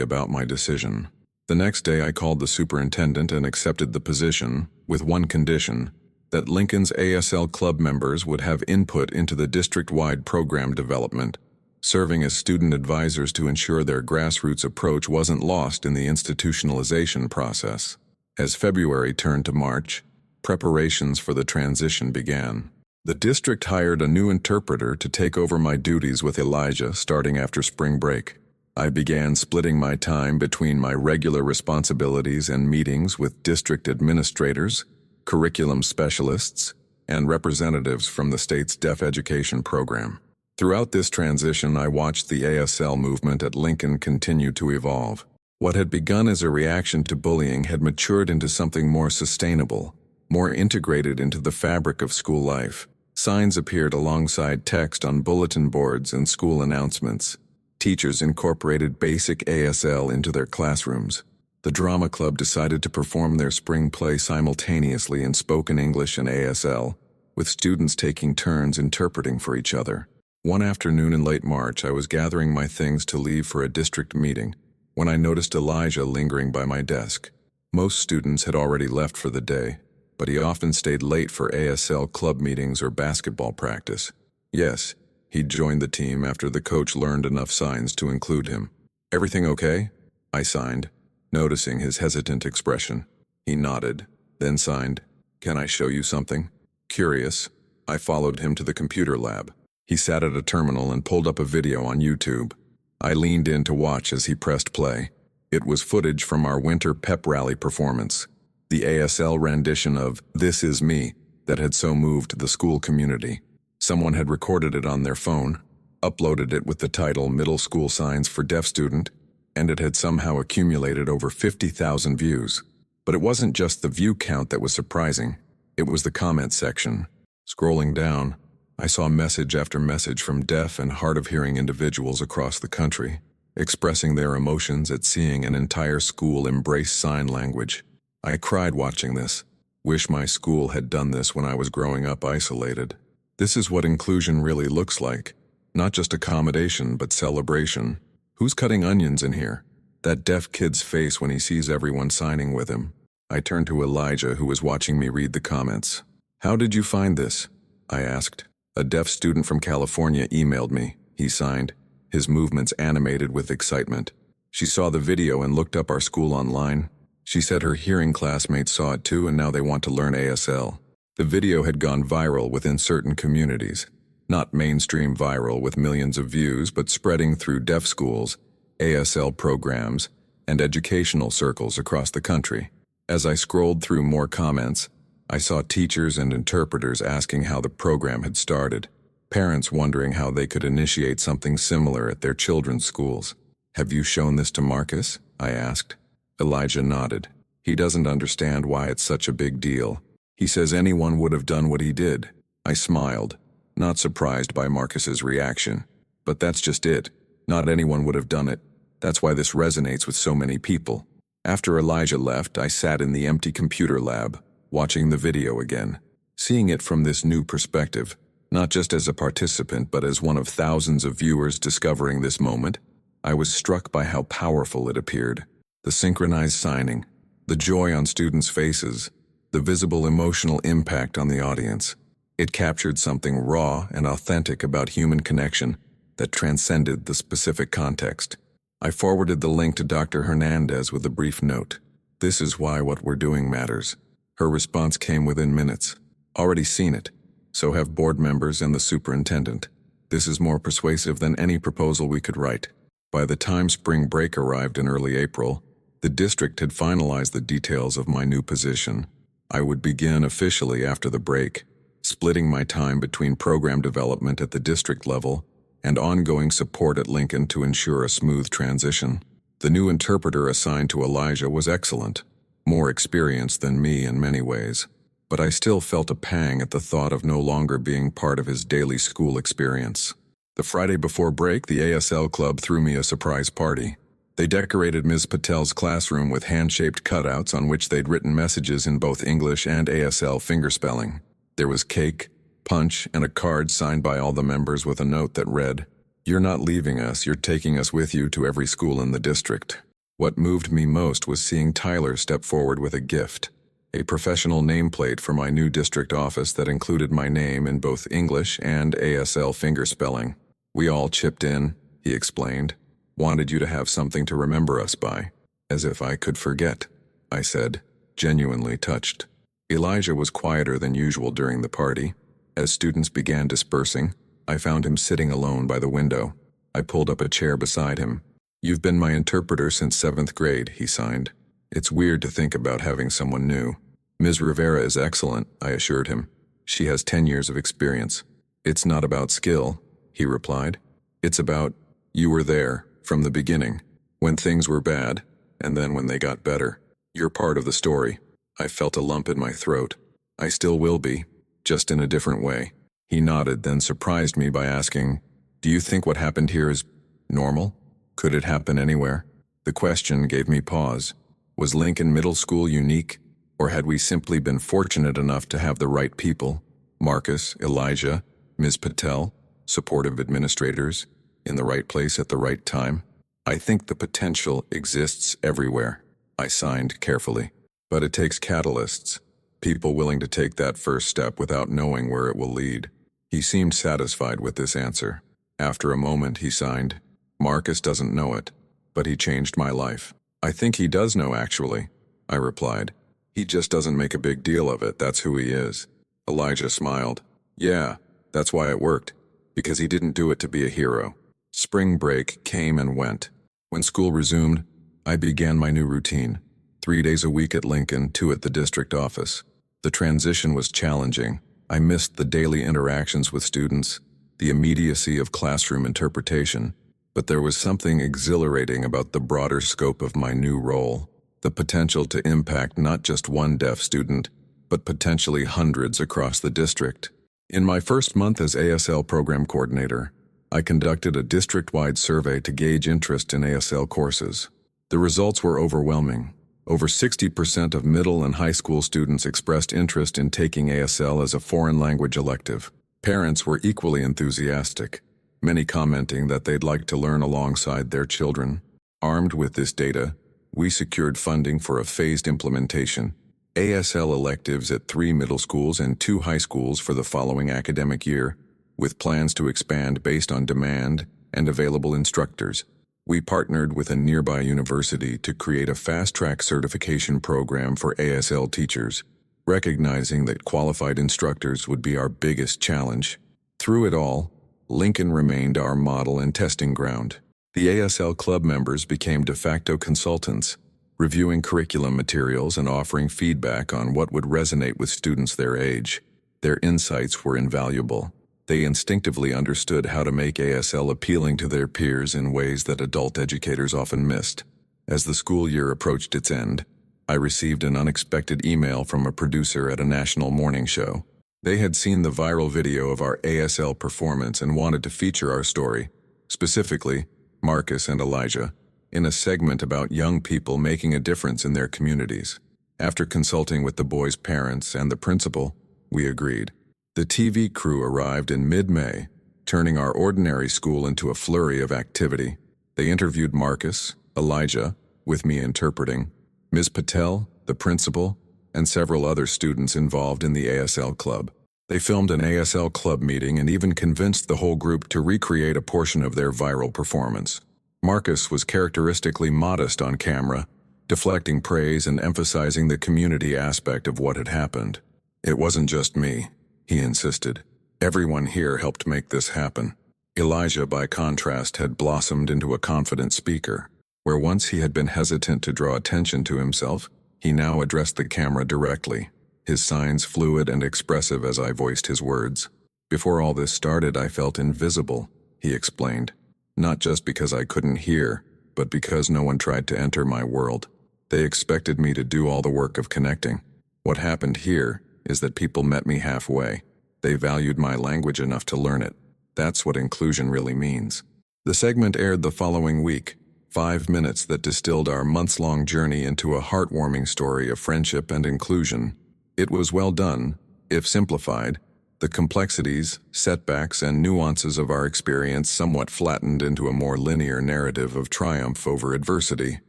about my decision. The next day I called the superintendent and accepted the position, with one condition, that Lincoln's ASL club members would have input into the district-wide program development, serving as student advisors to ensure their grassroots approach wasn't lost in the institutionalization process. As February turned to March, preparations for the transition began. The district hired a new interpreter to take over my duties with Elijah starting after spring break. I began splitting my time between my regular responsibilities and meetings with district administrators, curriculum specialists, and representatives from the state's deaf education program. Throughout this transition, I watched the ASL movement at Lincoln continue to evolve. What had begun as a reaction to bullying had matured into something more sustainable, more integrated into the fabric of school life. Signs appeared alongside text on bulletin boards and school announcements. Teachers incorporated basic ASL into their classrooms. The drama club decided to perform their spring play simultaneously in spoken English and ASL, with students taking turns interpreting for each other. One afternoon in late March, I was gathering my things to leave for a district meeting when I noticed Elijah lingering by my desk. Most students had already left for the day, but he often stayed late for ASL club meetings or basketball practice. Yes, he'd joined the team after the coach learned enough signs to include him. Everything okay? I signed, noticing his hesitant expression. He nodded, then signed, Can I show you something? Curious, I followed him to the computer lab. He sat at a terminal and pulled up a video on YouTube. I leaned in to watch as he pressed play. It was footage from our winter pep rally performance, the ASL rendition of This Is Me that had so moved the school community. Someone had recorded it on their phone, uploaded it with the title Middle School Signs for Deaf Student, and it had somehow accumulated over 50,000 views. But it wasn't just the view count that was surprising, it was the comment section. Scrolling down, I saw message after message from deaf and hard-of-hearing individuals across the country, expressing their emotions at seeing an entire school embrace sign language. I cried watching this. Wish my school had done this when I was growing up isolated. This is what inclusion really looks like. Not just accommodation, but celebration. Who's cutting onions in here? That deaf kid's face when he sees everyone signing with him. I turned to Elijah, who was watching me read the comments. How did you find this? I asked. A deaf student from California emailed me, he signed, his movements animated with excitement. She saw the video and looked up our school online. She said her hearing classmates saw it too and now they want to learn ASL. The video had gone viral within certain communities. Not mainstream viral with millions of views, but spreading through deaf schools, ASL programs, and educational circles across the country. As I scrolled through more comments, I saw teachers and interpreters asking how the program had started, parents wondering how they could initiate something similar at their children's schools. Have you shown this to Marcus? I asked. Elijah nodded. He doesn't understand why it's such a big deal. He says anyone would have done what he did. I smiled, not surprised by Marcus's reaction. But that's just it. Not anyone would have done it. That's why this resonates with so many people. After Elijah left, I sat in the empty computer lab, watching the video again, seeing it from this new perspective, not just as a participant but as one of thousands of viewers discovering this moment. I was struck by how powerful it appeared. The synchronized signing, the joy on students' faces, the visible emotional impact on the audience. It captured something raw and authentic about human connection that transcended the specific context. I forwarded the link to Dr. Hernandez with a brief note. This is why what we're doing matters. Her response came within minutes. Already seen it. So have board members and the superintendent. This is more persuasive than any proposal we could write. By the time spring break arrived in early April, the district had finalized the details of my new position. I would begin officially after the break, splitting my time between program development at the district level and ongoing support at Lincoln to ensure a smooth transition. The new interpreter assigned to Elijah was excellent, more experienced than me in many ways, but I still felt a pang at the thought of no longer being part of his daily school experience. The Friday before break, the ASL club threw me a surprise party. They decorated Ms. Patel's classroom with hand-shaped cutouts on which they'd written messages in both English and ASL fingerspelling. There was cake, punch, and a card signed by all the members with a note that read, "You're not leaving us, you're taking us with you to every school in the district." What moved me most was seeing Tyler step forward with a gift, a professional nameplate for my new district office that included my name in both English and ASL fingerspelling. "We all chipped in," he explained. "Wanted you to have something to remember us by." "As if I could forget," I said, genuinely touched. Elijah was quieter than usual during the party. As students began dispersing, I found him sitting alone by the window. I pulled up a chair beside him. "You've been my interpreter since 7th grade, he signed. "It's weird to think about having someone new." "Ms. Rivera is excellent," I assured him. "She has 10 years of experience." "It's not about skill," he replied. "It's about, you were there, from the beginning, when things were bad, and then when they got better. You're part of the story." I felt a lump in my throat. "I still will be, just in a different way." He nodded, then surprised me by asking, "Do you think what happened here is normal? Could it happen anywhere?" The question gave me pause. Was Lincoln Middle School unique, or had we simply been fortunate enough to have the right people, Marcus, Elijah, Ms. Patel, supportive administrators, in the right place at the right time? "I think the potential exists everywhere," I signed carefully. "But it takes catalysts, people willing to take that first step without knowing where it will lead." He seemed satisfied with this answer. After a moment he signed, "Marcus doesn't know it, but he changed my life." "I think he does know, actually," I replied. "He just doesn't make a big deal of it, that's who he is." Elijah smiled. "Yeah, that's why it worked, because he didn't do it to be a hero." Spring break came and went. When school resumed, I began my new routine. 3 days a week at Lincoln, 2 at the district office. The transition was challenging. I missed the daily interactions with students, the immediacy of classroom interpretation, but there was something exhilarating about the broader scope of my new role, the potential to impact not just one deaf student, but potentially hundreds across the district. In my first month as ASL program coordinator, I conducted a district-wide survey to gauge interest in ASL courses. The results were overwhelming. Over 60% of middle and high school students expressed interest in taking ASL as a foreign language elective. Parents were equally enthusiastic, many commenting that they'd like to learn alongside their children. Armed with this data, we secured funding for a phased implementation, ASL electives at 3 middle schools and 2 high schools for the following academic year, with plans to expand based on demand and available instructors. We partnered with a nearby university to create a fast-track certification program for ASL teachers, recognizing that qualified instructors would be our biggest challenge. Through it all, Lincoln remained our model and testing ground. The ASL club members became de facto consultants, reviewing curriculum materials and offering feedback on what would resonate with students their age. Their insights were invaluable. They instinctively understood how to make ASL appealing to their peers in ways that adult educators often missed. As the school year approached its end, I received an unexpected email from a producer at a national morning show. They had seen the viral video of our ASL performance and wanted to feature our story, specifically Marcus and Elijah, in a segment about young people making a difference in their communities. After consulting with the boys' parents and the principal, we agreed. The TV crew arrived in mid-May, turning our ordinary school into a flurry of activity. They interviewed Marcus, Elijah, with me interpreting, Ms. Patel, the principal, and several other students involved in the ASL club. They filmed an ASL club meeting and even convinced the whole group to recreate a portion of their viral performance. Marcus was characteristically modest on camera, deflecting praise and emphasizing the community aspect of what had happened. "It wasn't just me," he insisted. "Everyone here helped make this happen." Elijah, by contrast, had blossomed into a confident speaker. Where once he had been hesitant to draw attention to himself, he now addressed the camera directly, his signs fluid and expressive as I voiced his words. "Before all this started, I felt invisible," he explained. "Not just because I couldn't hear, but because no one tried to enter my world. They expected me to do all the work of connecting. What happened here is that people met me halfway. They valued my language enough to learn it. That's what inclusion really means." The segment aired the following week, 5 minutes that distilled our months-long journey into a heartwarming story of friendship and inclusion. It was well done, if simplified. The complexities, setbacks, and nuances of our experience somewhat flattened into a more linear narrative of triumph over adversity.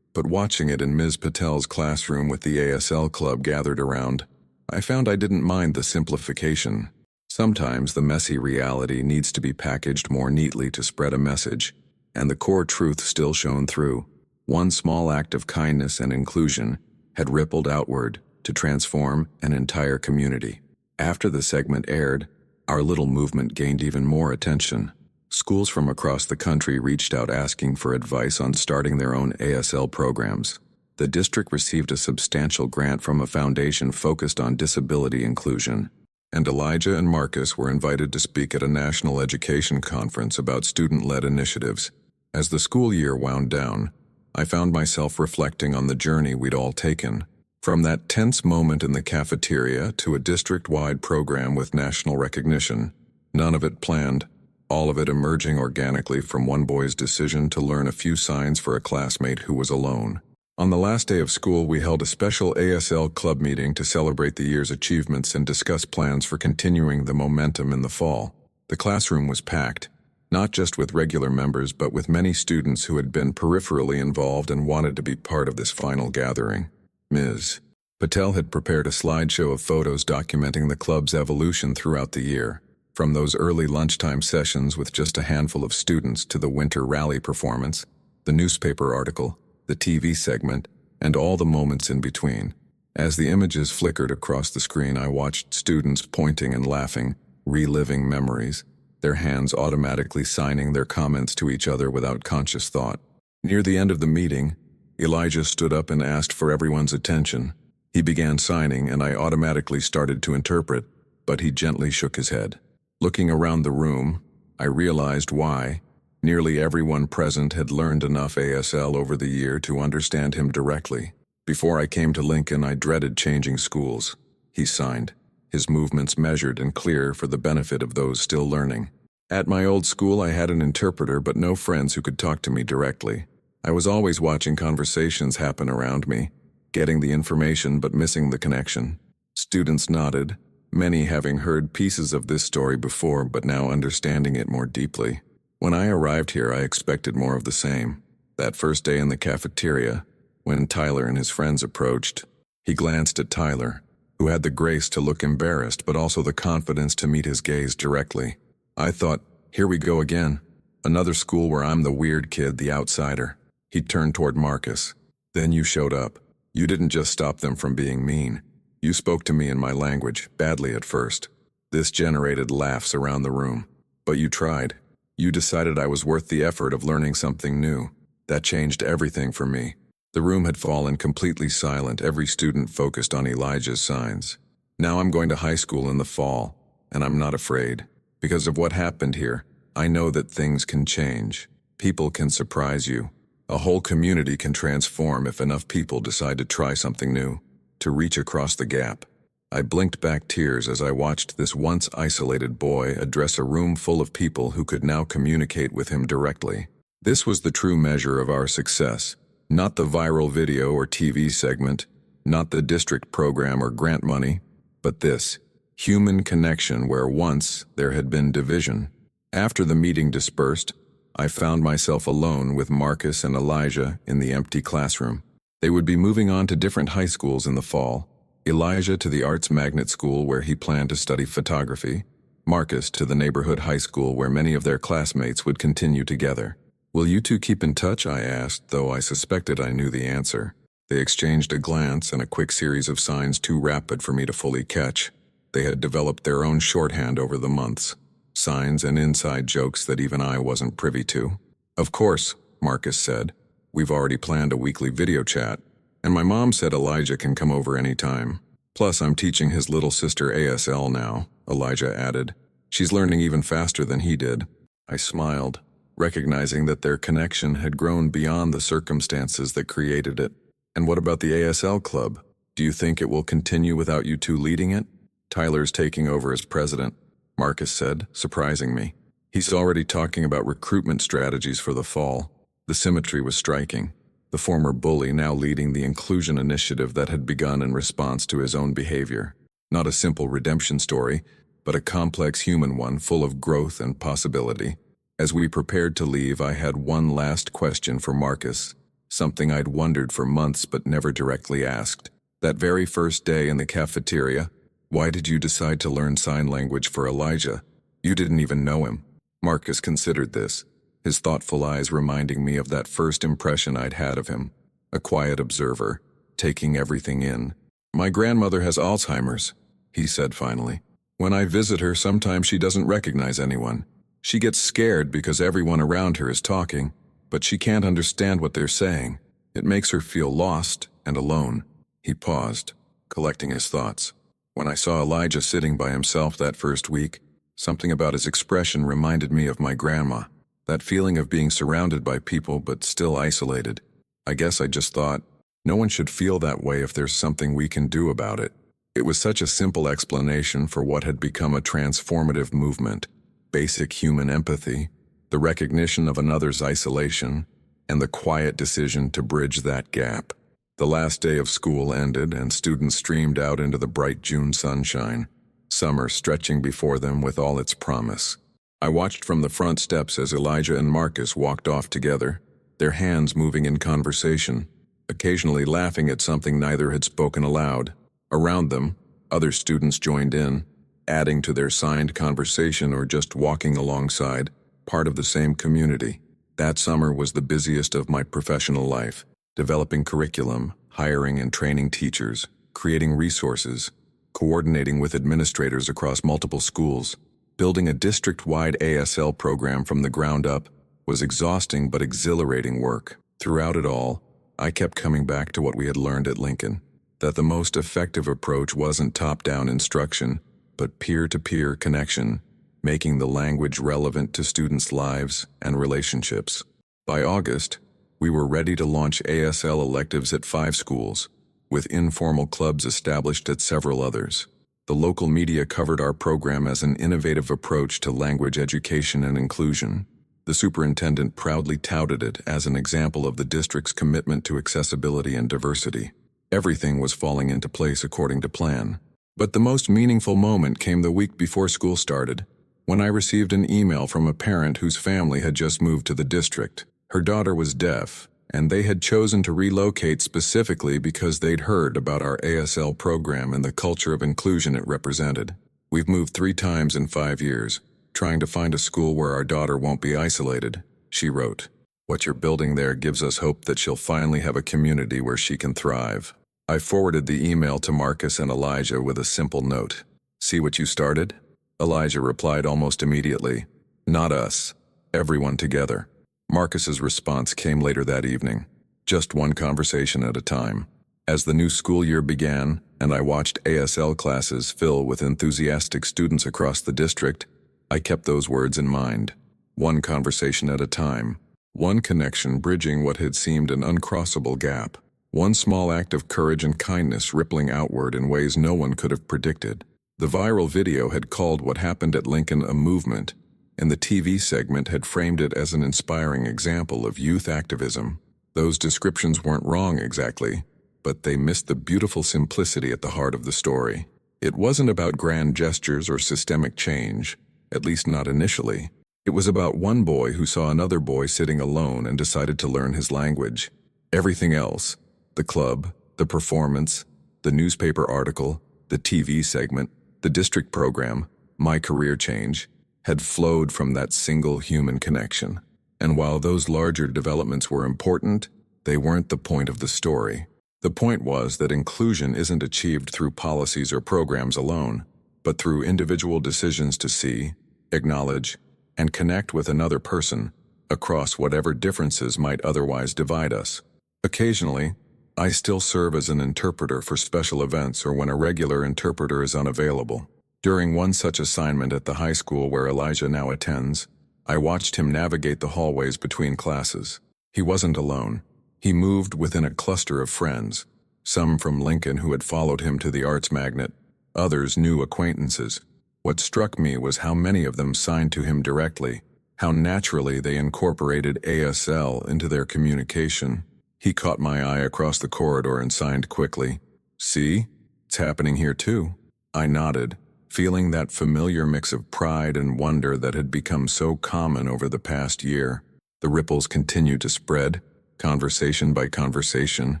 But watching it in Ms. Patel's classroom with the ASL club gathered around, I found I didn't mind the simplification. Sometimes the messy reality needs to be packaged more neatly to spread a message, and the core truth still shone through. One small act of kindness and inclusion had rippled outward to transform an entire community. After the segment aired, our little movement gained even more attention. Schools from across the country reached out asking for advice on starting their own ASL programs. The district received a substantial grant from a foundation focused on disability inclusion, and Elijah and Marcus were invited to speak at a national education conference about student-led initiatives. As the school year wound down, I found myself reflecting on the journey we'd all taken. From that tense moment in the cafeteria to a district-wide program with national recognition, none of it planned, all of it emerging organically from one boy's decision to learn a few signs for a classmate who was alone. On the last day of school, we held a special ASL club meeting to celebrate the year's achievements and discuss plans for continuing the momentum in the fall. The classroom was packed, not just with regular members but with many students who had been peripherally involved and wanted to be part of this final gathering. Ms. Patel had prepared a slideshow of photos documenting the club's evolution throughout the year, from those early lunchtime sessions with just a handful of students to the winter rally performance, the newspaper article, the TV segment, and all the moments in between. As the images flickered across the screen, I watched students pointing and laughing, reliving memories, their hands automatically signing their comments to each other without conscious thought. Near the end of the meeting, Elijah stood up and asked for everyone's attention. He began signing, and I automatically started to interpret, but he gently shook his head. Looking around the room, I realized why. Nearly everyone present had learned enough ASL over the year to understand him directly. Before I came to Lincoln, I dreaded changing schools. He signed, his movements measured and clear for the benefit of those still learning. At my old school, I had an interpreter but no friends who could talk to me directly. I was always watching conversations happen around me, getting the information but missing the connection. Students nodded, many having heard pieces of this story before but now understanding it more deeply. When I arrived here, I expected more of the same. That first day in the cafeteria, when Tyler and his friends approached, he glanced at Tyler, who had the grace to look embarrassed but also the confidence to meet his gaze directly. I thought, here we go again. Another school where I'm the weird kid, the outsider. He turned toward Marcus. Then you showed up. You didn't just stop them from being mean. You spoke to me in my language, badly at first. This generated laughs around the room. But you tried. You decided I was worth the effort of learning something new. That changed everything for me. The room had fallen completely silent, every student focused on Elijah's signs. Now I'm going to high school in the fall, and I'm not afraid. Because of what happened here, I know that things can change. People can surprise you. A whole community can transform if enough people decide to try something new, to reach across the gap. I blinked back tears as I watched this once isolated boy address a room full of people who could now communicate with him directly. This was the true measure of our success, not the viral video or TV segment, not the district program or grant money, but this, human connection where once there had been division. After the meeting dispersed, I found myself alone with Marcus and Elijah in the empty classroom. They would be moving on to different high schools in the fall. Elijah to the Arts Magnet School where he planned to study photography, Marcus to the neighborhood high school where many of their classmates would continue together. "Will you two keep in touch?" I asked, though I suspected I knew the answer. They exchanged a glance and a quick series of signs too rapid for me to fully catch. They had developed their own shorthand over the months. Signs and inside jokes that even I wasn't privy to. "Of course," Marcus said. "We've already planned a weekly video chat. And my mom said Elijah can come over anytime. Plus, I'm teaching his little sister ASL now," Elijah added. "She's learning even faster than he did." I smiled, recognizing that their connection had grown beyond the circumstances that created it. "And what about the ASL club? Do you think it will continue without you two leading it?" "Tyler's taking over as president," Marcus said, surprising me. "He's already talking about recruitment strategies for the fall. The symmetry was striking. The former bully now leading the inclusion initiative that had begun in response to his own behavior. Not a simple redemption story, but a complex human one full of growth and possibility. As we prepared to leave, I had one last question for Marcus, something I'd wondered for months but never directly asked. That very first day in the cafeteria, why did you decide to learn sign language for Elijah? You didn't even know him. Marcus considered this, his thoughtful eyes reminding me of that first impression I'd had of him. A quiet observer, taking everything in. My grandmother has Alzheimer's, he said finally. When I visit her, sometimes she doesn't recognize anyone. She gets scared because everyone around her is talking, but she can't understand what they're saying. It makes her feel lost and alone. He paused, collecting his thoughts. When I saw Elijah sitting by himself that first week, something about his expression reminded me of my grandma. That feeling of being surrounded by people but still isolated. I guess I just thought, no one should feel that way if there's something we can do about it. It was such a simple explanation for what had become a transformative movement. Basic human empathy, the recognition of another's isolation, and the quiet decision to bridge that gap. The last day of school ended and students streamed out into the bright June sunshine, summer stretching before them with all its promise. I watched from the front steps as Elijah and Marcus walked off together, their hands moving in conversation, occasionally laughing at something neither had spoken aloud. Around them, other students joined in, adding to their signed conversation or just walking alongside, part of the same community. That summer was the busiest of my professional life, developing curriculum, hiring and training teachers, creating resources, coordinating with administrators across multiple schools. Building a district-wide ASL program from the ground up was exhausting but exhilarating work. Throughout it all, I kept coming back to what we had learned at Lincoln, that the most effective approach wasn't top-down instruction, but peer-to-peer connection, making the language relevant to students' lives and relationships. By August, we were ready to launch ASL electives at 5 schools, with informal clubs established at several others. The local media covered our program as an innovative approach to language education and inclusion. The superintendent proudly touted it as an example of the district's commitment to accessibility and diversity. Everything was falling into place according to plan. But the most meaningful moment came the week before school started, when I received an email from a parent whose family had just moved to the district. Her daughter was deaf, and they had chosen to relocate specifically because they'd heard about our ASL program and the culture of inclusion it represented. We've moved 3 times in 5 years, trying to find a school where our daughter won't be isolated, she wrote. What you're building there gives us hope that she'll finally have a community where she can thrive. I forwarded the email to Marcus and Elijah with a simple note. See what you started? Elijah replied almost immediately. Not us. Everyone together. Marcus's response came later that evening. Just one conversation at a time. As the new school year began, and I watched ASL classes fill with enthusiastic students across the district, I kept those words in mind. One conversation at a time. One connection bridging what had seemed an uncrossable gap. One small act of courage and kindness rippling outward in ways no one could have predicted. The viral video had called what happened at Lincoln a movement, and the TV segment had framed it as an inspiring example of youth activism. Those descriptions weren't wrong exactly, but they missed the beautiful simplicity at the heart of the story. It wasn't about grand gestures or systemic change, at least not initially. It was about one boy who saw another boy sitting alone and decided to learn his language. Everything else, the club, the performance, the newspaper article, the TV segment, the district program, my career change, had flowed from that single human connection. And while those larger developments were important, they weren't the point of the story. The point was that inclusion isn't achieved through policies or programs alone, but through individual decisions to see, acknowledge, and connect with another person across whatever differences might otherwise divide us. Occasionally, I still serve as an interpreter for special events or when a regular interpreter is unavailable. During one such assignment at the high school where Elijah now attends, I watched him navigate the hallways between classes. He wasn't alone. He moved within a cluster of friends, some from Lincoln who had followed him to the arts magnet, others new acquaintances. What struck me was how many of them signed to him directly, how naturally they incorporated ASL into their communication. He caught my eye across the corridor and signed quickly. "See? It's happening here too." I nodded, feeling that familiar mix of pride and wonder that had become so common over the past year. The ripples continued to spread, conversation by conversation,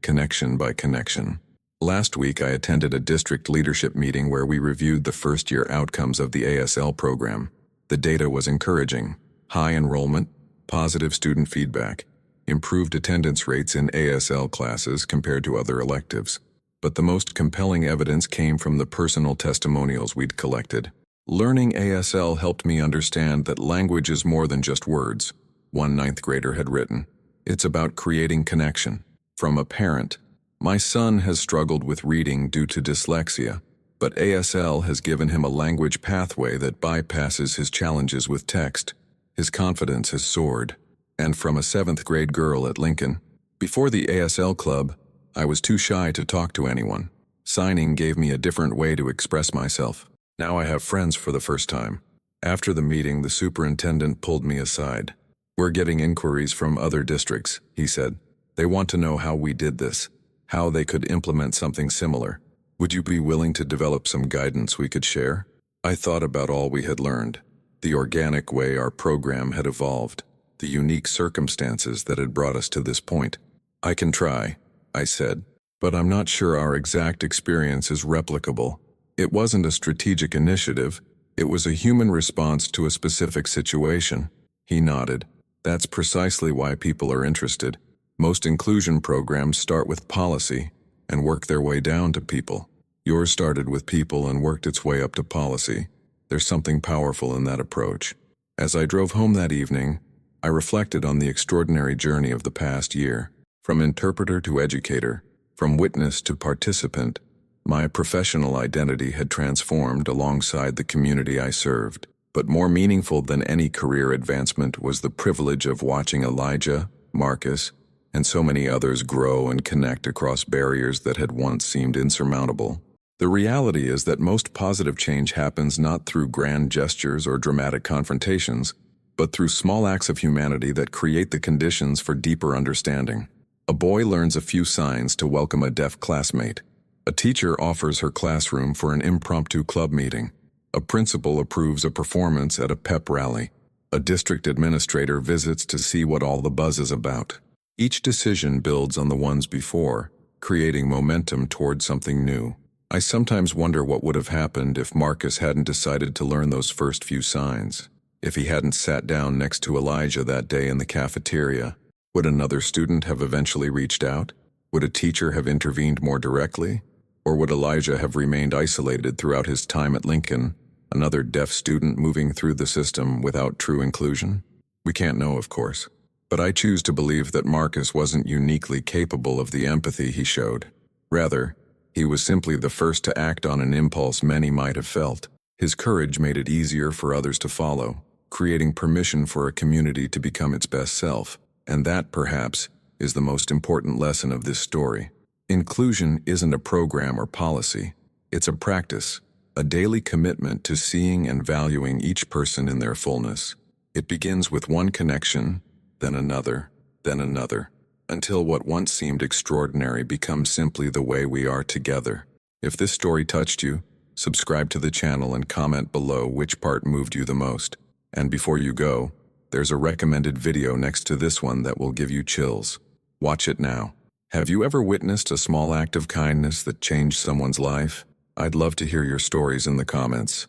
connection by connection. Last week I attended a district leadership meeting where we reviewed the first-year outcomes of the ASL program. The data was encouraging: high enrollment, positive student feedback, improved attendance rates in ASL classes compared to other electives. But the most compelling evidence came from the personal testimonials we'd collected. Learning ASL helped me understand that language is more than just words, one ninth grader had written. It's about creating connection. From a parent, "My son has struggled with reading due to dyslexia, but ASL has given him a language pathway that bypasses his challenges with text. His confidence has soared." And from a 7th grade girl at Lincoln, "Before the ASL club, I was too shy to talk to anyone. Signing gave me a different way to express myself. Now I have friends for the first time." After the meeting, the superintendent pulled me aside. "We're getting inquiries from other districts," he said. "They want to know how we did this, how they could implement something similar. Would you be willing to develop some guidance we could share?" I thought about all we had learned, the organic way our program had evolved, the unique circumstances that had brought us to this point. "I can try," I said, "but I'm not sure our exact experience is replicable. It wasn't a strategic initiative, it was a human response to a specific situation." He nodded. "That's precisely why people are interested. Most inclusion programs start with policy and work their way down to people. Yours started with people and worked its way up to policy. There's something powerful in that approach." As I drove home that evening, I reflected on the extraordinary journey of the past year. From interpreter to educator, from witness to participant, my professional identity had transformed alongside the community I served. But more meaningful than any career advancement was the privilege of watching Elijah, Marcus, and so many others grow and connect across barriers that had once seemed insurmountable. The reality is that most positive change happens not through grand gestures or dramatic confrontations, but through small acts of humanity that create the conditions for deeper understanding. A boy learns a few signs to welcome a deaf classmate. A teacher offers her classroom for an impromptu club meeting. A principal approves a performance at a pep rally. A district administrator visits to see what all the buzz is about. Each decision builds on the ones before, creating momentum toward something new. I sometimes wonder what would have happened if Marcus hadn't decided to learn those first few signs. If he hadn't sat down next to Elijah that day in the cafeteria, would another student have eventually reached out? Would a teacher have intervened more directly? Or would Elijah have remained isolated throughout his time at Lincoln, another deaf student moving through the system without true inclusion? We can't know, of course. But I choose to believe that Marcus wasn't uniquely capable of the empathy he showed. Rather, he was simply the first to act on an impulse many might have felt. His courage made it easier for others to follow, creating permission for a community to become its best self. And that, perhaps, is the most important lesson of this story. Inclusion isn't a program or policy. It's a practice, a daily commitment to seeing and valuing each person in their fullness. It begins with one connection, then another, until what once seemed extraordinary becomes simply the way we are together. If this story touched you, subscribe to the channel and comment below which part moved you the most. And before you go, there's a recommended video next to this one that will give you chills. Watch it now. Have you ever witnessed a small act of kindness that changed someone's life? I'd love to hear your stories in the comments.